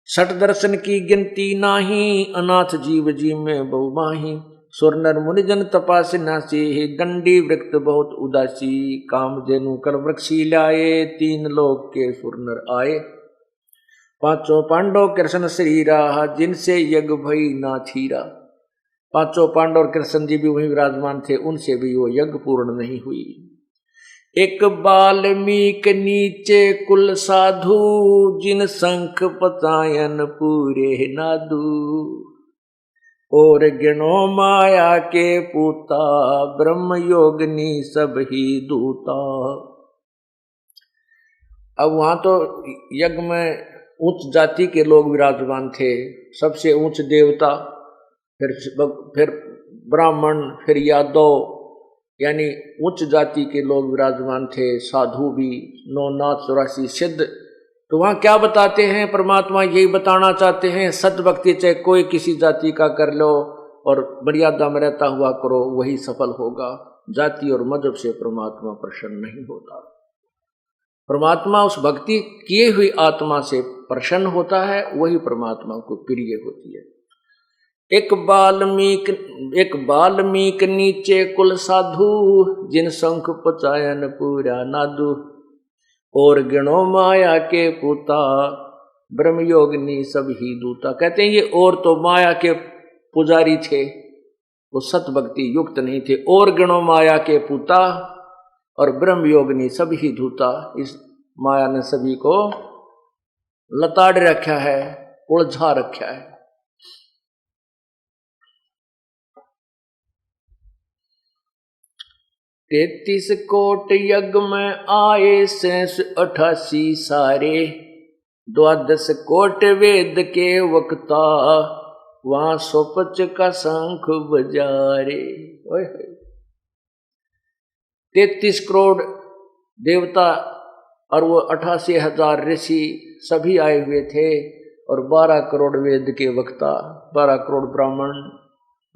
6 दर्शन की गिनती नाही, अनाथ जीव जी में बहु माही। सुर नर मुनि जन तपासी नासी, दंडी वृक्त बहुत उदासी। काम धेनु कल वृक्षी लाए, 3 लोक के सुर नर आए। 5 पांडव कृष्ण शरीरा, जिनसे यज्ञ भई ना थीरा। 5 पांडव और कृष्ण जी भी वहीं विराजमान थे, उनसे भी वो यज्ञ पूर्ण नहीं हुई। एक वाल्मीकि नीचे कुल साधु, जिन शंख पतायन पूरे नादू। और गिनो माया के पूता, ब्रह्म योगनी सब ही दूता। अब वहां तो यज्ञ में उच्च जाति के लोग विराजमान थे, सबसे उच्च देवता, फिर ब्राह्मण, फिर यादव, यानी उच्च जाति के लोग विराजमान थे, साधु भी, 9 नाथ 84 सिद्ध। तो वहां क्या बताते हैं परमात्मा? यही बताना चाहते हैं, सत भक्ति चाहे कोई किसी जाति का कर लो, और मर्यादा में रहता हुआ करो, वही सफल होगा। जाति और मजहब से परमात्मा प्रसन्न नहीं होता। परमात्मा उस भक्ति किए हुई आत्मा से प्रसन्न होता है, वही परमात्मा को प्रिय होती है। एक बाल्मीक नीचे कुल साधु, जिन शंख पचायन पूरा नादु। और गिणो माया के पूता, ब्रह्मयोगिनी सब ही दूता। कहते हैं ये और तो माया के पुजारी थे, वो सत भक्ति युक्त नहीं थे। और गिणो माया के पूता और ब्रह्मयोगिनी सब ही धूता। इस माया ने सभी को लताड़ रखा है, उलझा रखा है। तेतीस कोट यज्ञ में आए 88 सारे, 12 कोट वेद के वक्ता, वहां 105 का शंख बजारे। 33 करोड़ देवता और वो 88,000 ऋषि सभी आए हुए थे, और 12 करोड़ वेद के वक्ता, 12 करोड़ ब्राह्मण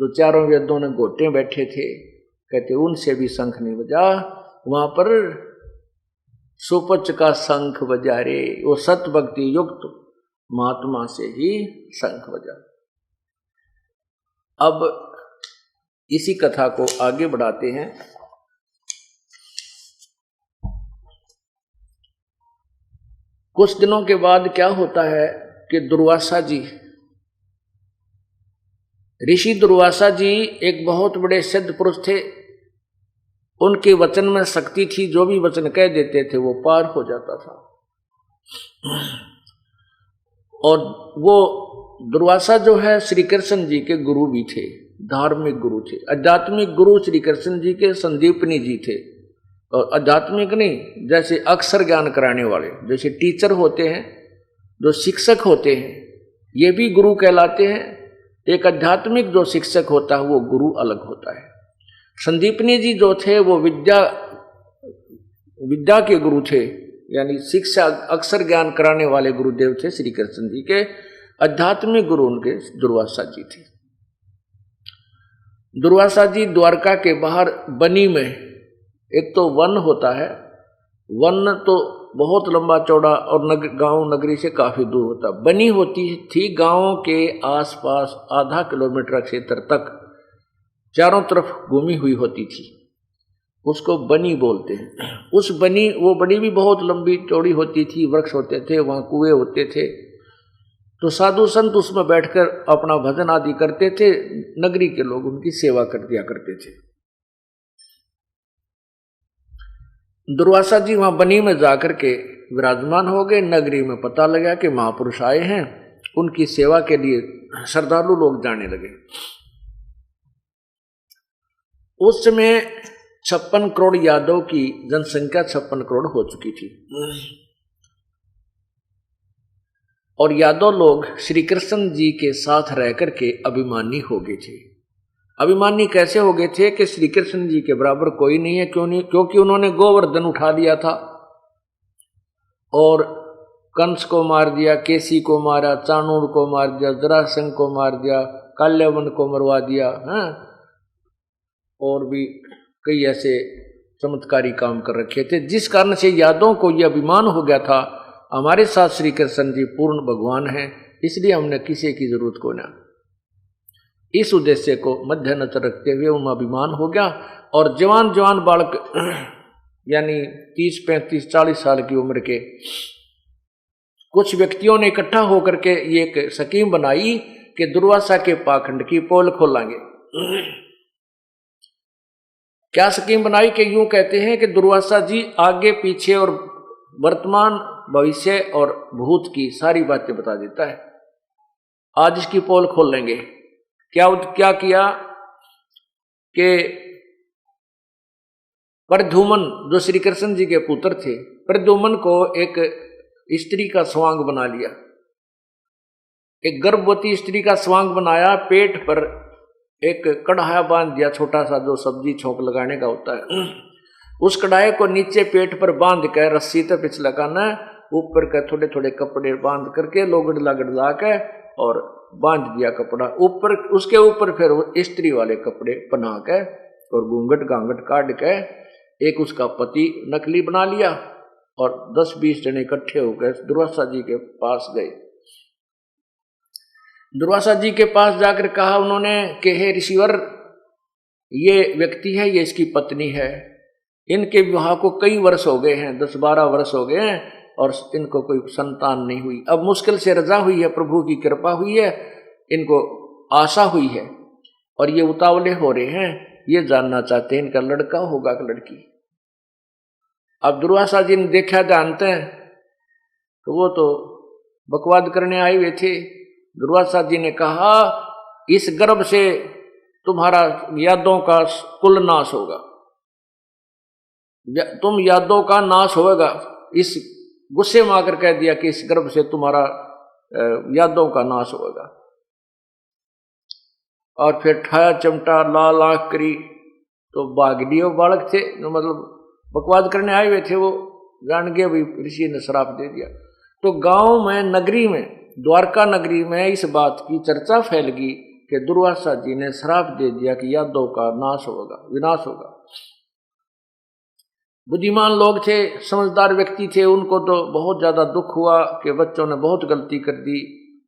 जो चारों वेदों ने घोटे बैठे थे। कहते उनसे भी शंख नहीं बजा, वहां पर 105 का शंख बजा रे। वो सत भक्ति युक्त महात्मा से ही शंख बजा। अब इसी कथा को आगे बढ़ाते हैं। कुछ दिनों के बाद क्या होता है कि दुर्वासा जी, ऋषि दुर्वासा जी एक बहुत बड़े सिद्ध पुरुष थे। उनके वचन में शक्ति थी, जो भी वचन कह देते थे वो पार हो जाता था। और वो दुर्वासा जो है श्री कृष्ण जी के गुरु भी थे, धार्मिक गुरु थे। आध्यात्मिक गुरु श्री कृष्ण जी के संदीपनी जी थे। और आध्यात्मिक नहीं, जैसे अक्षर ज्ञान कराने वाले, जैसे टीचर होते हैं, जो शिक्षक होते हैं, ये भी गुरु कहलाते हैं। एक आध्यात्मिक जो शिक्षक होता है वो गुरु अलग होता है। संदीपनी जी जो थे वो विद्या के गुरु थे, यानी शिक्षा अक्षर ज्ञान कराने वाले गुरुदेव थे श्री कृष्ण जी के। आध्यात्मिक गुरु उनके दुर्वासा जी थे। दुर्वासा जी द्वारका के बाहर बनी में, एक तो वन होता है, वन तो बहुत लंबा चौड़ा और गांव नगरी से काफी दूर होता। बनी होती थी गांवों के आसपास आधा किलोमीटर क्षेत्र तक, चारों तरफ घूमी हुई होती थी, उसको बनी बोलते हैं। उस बनी, वो बनी भी बहुत लंबी चौड़ी होती थी, वृक्ष होते थे, वहां कुएं होते थे। तो साधु संत उसमें बैठकर अपना भजन आदि करते थे, नगरी के लोग उनकी सेवा कर दिया करते थे। दुर्वासा जी वहां बनी में जाकर के विराजमान हो गए। नगरी में पता लगा कि महापुरुष आए हैं, उनकी सेवा के लिए श्रद्धालु लोग जाने लगे। उस समय 56 करोड़ यादव की जनसंख्या 56 करोड़ हो चुकी थी। और यादव लोग श्री कृष्ण जी के साथ रह करके अभिमानी हो गए थे। अभिमानी कैसे हो गए थे कि श्री कृष्ण जी के बराबर कोई नहीं है। क्यों नहीं? क्योंकि उन्होंने गोवर्धन उठा लिया था और कंस को मार दिया, केसी को मारा, चाणूर को मार दिया, जरासंध को मार दिया, काल्यावन को मरवा दिया, हाँ, और भी कई ऐसे चमत्कारी काम कर रखे थे, जिस कारण से यादवों को यह अभिमान हो गया था हमारे साथ श्री कृष्ण जी पूर्ण भगवान हैं, इसलिए हमने किसी की जरूरत को ना। इस उद्देश्य को मध्य नजर रखते हुए उनमें अभिमान हो गया। और जवान जवान बालक यानी 30, 35, 40 साल की उम्र के कुछ व्यक्तियों ने इकट्ठा होकर के ये एक स्कीम बनाई कि दुर्वासा के पाखंड की पोल खोलेंगे। क्या स्कीम बनाई कि यूं कहते हैं कि दुर्वासा जी आगे पीछे और वर्तमान, भविष्य और भूत की सारी बातें बता देता है। आज इसकी पोल खोल लेंगे। क्या किया कि प्रद्युमन जो श्री कृष्ण जी के पुत्र थे, प्रद्युमन को एक स्त्री का स्वांग बना लिया। एक गर्भवती स्त्री का स्वांग बनाया, पेट पर एक कढ़ाया बांध दिया, छोटा सा जो सब्जी छोंक लगाने का होता है। उस कढ़ाई को नीचे पेट पर बांध कर रस्सी से पिछला लगाना, ऊपर का थोड़े थोड़े कपड़े बांध करके लोगड़ लगड़ ला के और बांध दिया कपड़ा ऊपर, उसके ऊपर फिर वो स्त्री वाले कपड़े पहना के और घूंघट घांघट काट के एक उसका पति नकली बना लिया और 10-20 जने इकट्ठे होकर दुर्वासा जी के पास गए। दुर्वासा जी के पास जाकर कहा उन्होंने कि हे ऋषिवर, ये व्यक्ति है, ये इसकी पत्नी है, इनके विवाह को कई वर्ष हो गए हैं, 10-12 वर्ष हो गए हैं और इनको कोई संतान नहीं हुई। अब मुश्किल से रजा हुई है, प्रभु की कृपा हुई है, इनको आशा हुई है और ये उतावले हो रहे हैं, ये जानना चाहते हैं इनका लड़का होगा कि लड़की। अब दुर्वासा जी ने देखा, जानते हैं, तो वो तो बकवाद करने आए हुए थे। दुर्वासा जी ने कहा इस गर्भ से तुम्हारा यादों का कुल नाश होगा, तुम यादों का नाश होगा। इस गुस्से में आकर कह दिया कि इस गर्भ से तुम्हारा यादों का नाश होगा। और फिर ठाया चमटा लाल आंख करी तो बागड़ी बालक थे, मतलब बकवाद करने आए हुए थे, वो जान गए भाई ऋषि ने श्राप दे दिया। तो गांव में, नगरी में, द्वारका नगरी में इस बात की चर्चा फैल गई कि दुर्वासा जी ने श्राप दे दिया कि यादों का नाश होगा, विनाश होगा। बुद्धिमान लोग थे, समझदार व्यक्ति थे, उनको तो बहुत ज्यादा दुख हुआ कि बच्चों ने बहुत गलती कर दी,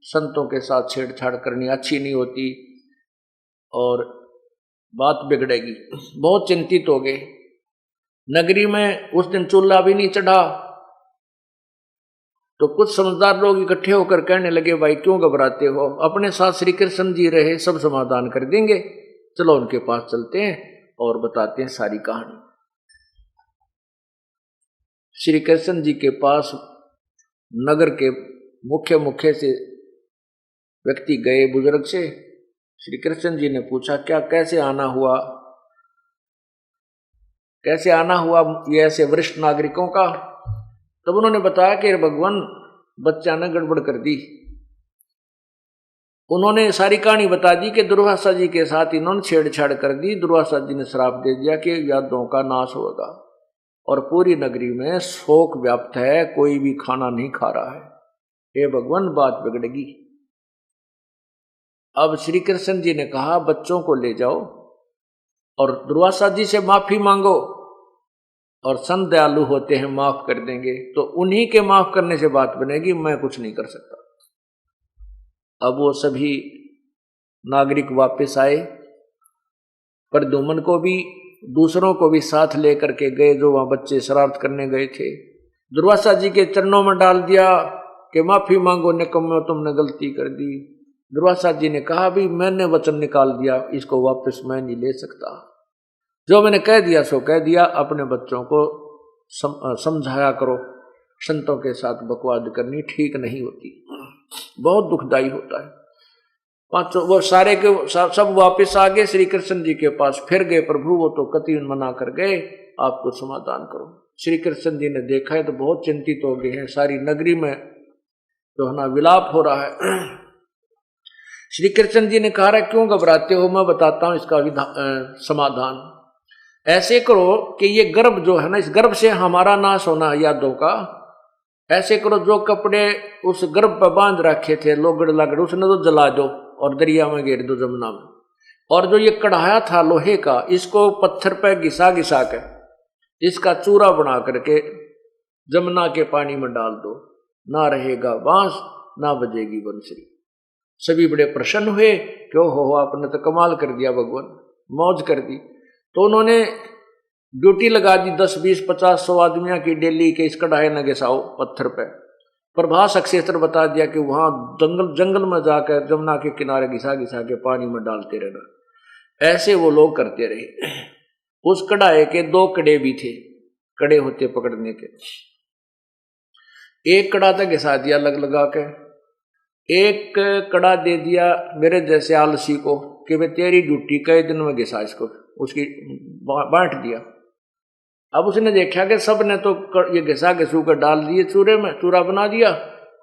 संतों के साथ छेड़छाड़ करनी अच्छी नहीं होती और बात बिगड़ेगी। बहुत चिंतित हो गए। नगरी में उस दिन चूल्हा भी नहीं चढ़ा तो कुछ समझदार लोग इकट्ठे होकर कहने लगे भाई क्यों घबराते हो, अपने साथ श्री कृष्ण जी रहे, सब समाधान कर देंगे, चलो उनके पास चलते हैं और बताते हैं सारी कहानी। श्री कृष्ण जी के पास नगर के मुख्य से व्यक्ति गए, बुजुर्ग से। श्री कृष्ण जी ने पूछा क्या, कैसे आना हुआ ये ऐसे वरिष्ठ नागरिकों का। तब उन्होंने बताया कि भगवान बच्चा ने गड़बड़ कर दी। उन्होंने सारी कहानी बता दी कि दुर्वासा जी के साथ इन्होंने छेड़छाड़ कर दी, दुर्वासा जी ने श्राप दे दिया कि यादों का नाश होगा और पूरी नगरी में शोक व्याप्त है, कोई भी खाना नहीं खा रहा है। हे भगवान, बात बिगड़ेगी। अब श्री कृष्ण जी ने कहा बच्चों को ले जाओ और दुर्वासा जी से माफी मांगो और संत दयालु होते हैं, माफ कर देंगे, तो उन्हीं के माफ करने से बात बनेगी, मैं कुछ नहीं कर सकता। अब वो सभी नागरिक वापस आए, प्रद्युम्न को भी दूसरों को भी साथ लेकर के गए जो वहां बच्चे शरारत करने गए थे। दुर्वासा जी के चरणों में डाल दिया कि माफी मांगो निकम्मे, तुमने गलती कर दी। दुर्वासा जी ने कहा भी मैंने वचन निकाल दिया, इसको वापस मैं नहीं ले सकता, जो मैंने कह दिया सो कह दिया। अपने बच्चों को समझाया करो, संतों के साथ बकवाद करनी ठीक नहीं होती, बहुत दुखदाई होता है। पांचों वो सारे के सब वापस आ गए श्री कृष्ण जी के पास, फिर गए प्रभु वो तो कति मना कर गए, आपको समाधान करो। श्री कृष्ण जी ने देखा है तो बहुत चिंतित हो गए हैं, सारी नगरी में जो है ना विलाप हो रहा है। श्री कृष्ण जी ने कहा क्यों घबराते हो, मैं बताता हूं इसका समाधान। ऐसे करो कि ये गर्भ जो है ना, इस गर्भ से हमारा नाश होना यादों का, ऐसे करो जो कपड़े उस गर्भ पर बांध रखे थे लोगड़ लगड़, उसने तो जला दो और दरिया में गिर दो, जमुना में। और जो ये कढ़ाया था लोहे का, इसको पत्थर पर घिसा घिसा कर इसका चूरा बना करके जमुना के पानी में डाल दो, ना रहेगा बांस ना बजेगी बंसुरी। सभी बड़े प्रसन्न हुए, क्यों हो आपने तो कमाल कर दिया भगवान, मौज कर दी। तो उन्होंने ड्यूटी लगा दी 10, 20, 50, 100 आदमियों की डेली के इस कढ़ाई न घिसाओ पत्थर पे। प्रभास क्षेत्र बता दिया कि वहां जंगल में जाकर जमुना के किनारे घिसा घिसा के पानी में डालते रहना। ऐसे वो लोग करते रहे। उस कढ़ाई के 2 कड़े भी थे, कड़े होते पकड़ने के। एक कड़ा तो घिसा दिया लग लगा के, एक कड़ा दे दिया मेरे जैसे आलसी को कि वे तेरी ड्यूटी कई दिन में घिसा, इसको उसकी बांट दिया। अब उसने देखा कि सब ने तो ये घिसा घिसू कर डाल दिए चूरे में, चूरा बना दिया,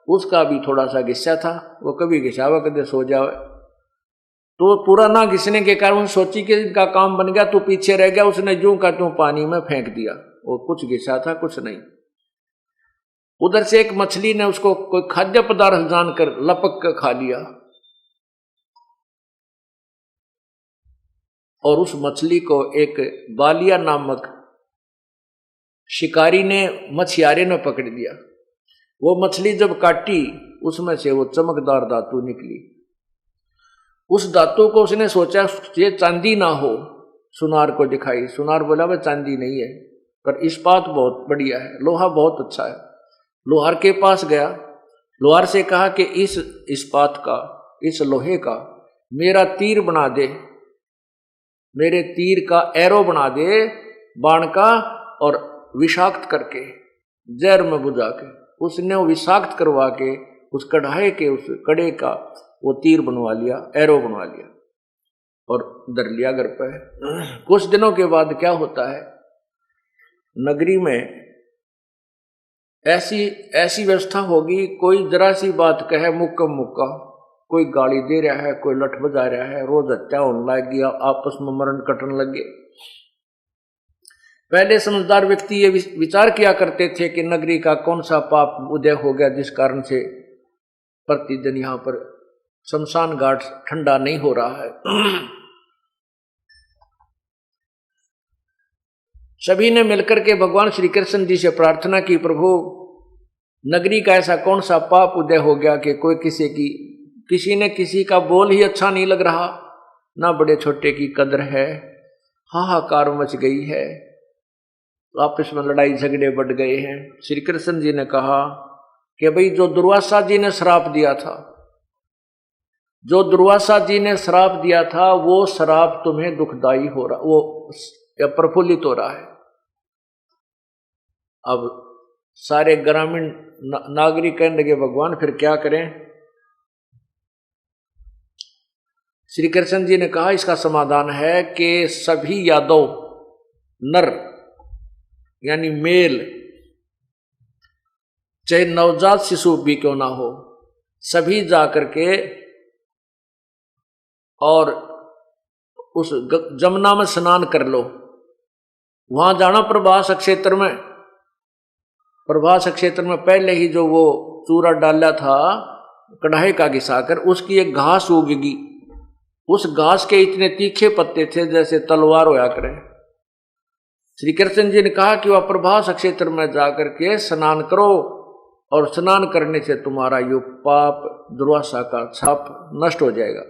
उसका भी थोड़ा सा घिस्सा था, वो कभी घिसावा कभी सो जावे। तो पूरा ना घिसने के कारण सोची कि इनका काम बन गया, तो पीछे रह गया। उसने यूं का त्यों पानी में फेंक दिया, वो कुछ घिसा था कुछ नहीं। उधर से एक मछली ने उसको कोई खाद्य पदार्थ जानकर लपक कर खा लिया। और उस मछली को एक बालिया नामक शिकारी ने, मछियारे ने पकड़ लिया। वो मछली जब काटी, उसमें से वो चमकदार धातु निकली। उस धातु को उसने सोचा ये चांदी ना हो, सुनार को दिखाई। सुनार बोला वह चांदी नहीं है, पर इस्पात बहुत बढ़िया है, लोहा बहुत अच्छा है। लोहार के पास गया, लोहार से कहा कि इस इस्पात का, इस लोहे का मेरा तीर बना दे, मेरे तीर का एरो बना दे, बाण का, और विषाक्त करके जहर में बुझा के उसने वो विषाक्त करवा के उस कढ़ाई के उस कड़े का वो तीर बनवा लिया, एरो बनवा लिया और धर लिया घर पे। कुछ दिनों के बाद क्या होता है, नगरी में ऐसी व्यवस्था होगी, कोई जरा सी बात कहे मुक्का मुक्का, कोई गाली दे रहा है, कोई लठ बजा रहा है, रोज हत्या होने लग गया, आपस में मरण कटने लगे। पहले समझदार व्यक्ति ये विचार किया करते थे कि नगरी का कौन सा पाप उदय हो गया जिस कारण से प्रतिदिन यहाँ पर शमशान घाट ठंडा नहीं हो रहा है। सभी ने मिलकर के भगवान श्री कृष्ण जी से प्रार्थना की, प्रभु नगरी का ऐसा कौन सा पाप उदय हो गया कि कोई किसी ने किसी का बोल ही अच्छा नहीं लग रहा, ना बड़े छोटे की कदर है, हाहाकार मच गई है, आपस में लड़ाई झगड़े बढ़ गए हैं। श्री कृष्ण जी ने कहा कि भाई जो दुर्वासा जी ने श्राप दिया था, जो दुर्वासा जी ने श्राप दिया था, वो श्राप तुम्हें दुखदाई हो रहा, वो प्रफुल्लित हो रहा है। अब सारे ग्रामीण नागरिक कहने लगे भगवान फिर क्या करें। श्री कृष्ण जी ने कहा इसका समाधान है कि सभी यादव नर यानी मेल, चाहे नवजात शिशु भी क्यों ना हो, सभी जाकर के और उस जमुना में स्नान कर लो। वहां जाना प्रभास क्षेत्र में, प्रभास क्षेत्र में पहले ही जो वो चूरा डाला था कढ़ाई का घिसाकर, उसकी एक घास उगेगी, उस घास के इतने तीखे पत्ते थे जैसे तलवार होया करे। श्री कृष्ण जी ने कहा कि वह प्रभास क्षेत्र में जाकर के स्नान करो, और स्नान करने से तुम्हारा यो पाप दुर्वासा का छाप नष्ट हो जाएगा।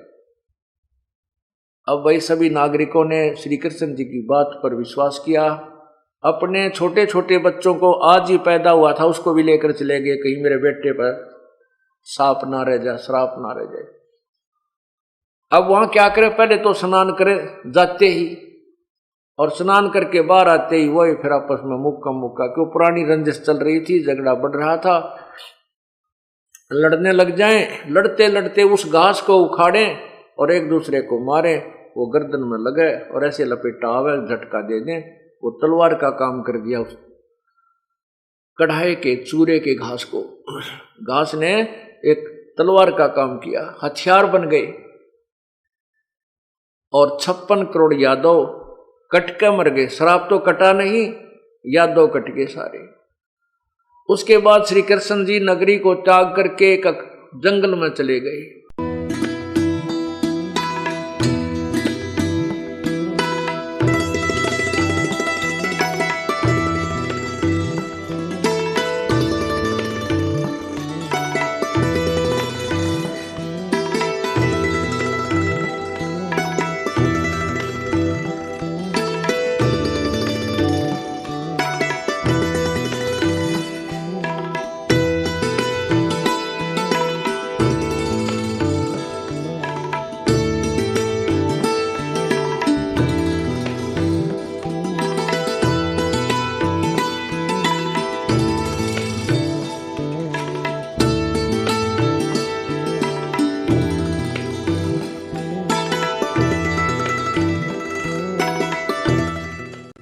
अब वही सभी नागरिकों ने श्री कृष्ण जी की बात पर विश्वास किया। अपने छोटे छोटे बच्चों को, आज ही पैदा हुआ था उसको भी लेकर चले गए, कहीं मेरे बेटे पर साप ना रह जाए, श्राप ना रह जाए। अब वहां क्या करें, पहले तो स्नान करें जाते ही, और स्नान करके बाहर आते ही वही फिर आपस में मुक्का क्यों पुरानी रंजिश चल रही थी, झगड़ा बढ़ रहा था, लड़ने लग जाएं। लड़ते लड़ते उस घास को उखाड़ें और एक दूसरे को मारें, वो गर्दन में लगे और ऐसे लपेटा आवे, झटका दे दें। वो तलवार का काम कर दिया उस कढ़ाई के चूरे के घास को। घास ने एक तलवार का काम किया, हथियार बन गए, और 56 करोड़ यादव कट के मर गए। श्राप तो कटा नहीं, यादव कट गए सारे। उसके बाद श्री कृष्ण जी नगरी को त्याग करके एक जंगल में चले गए।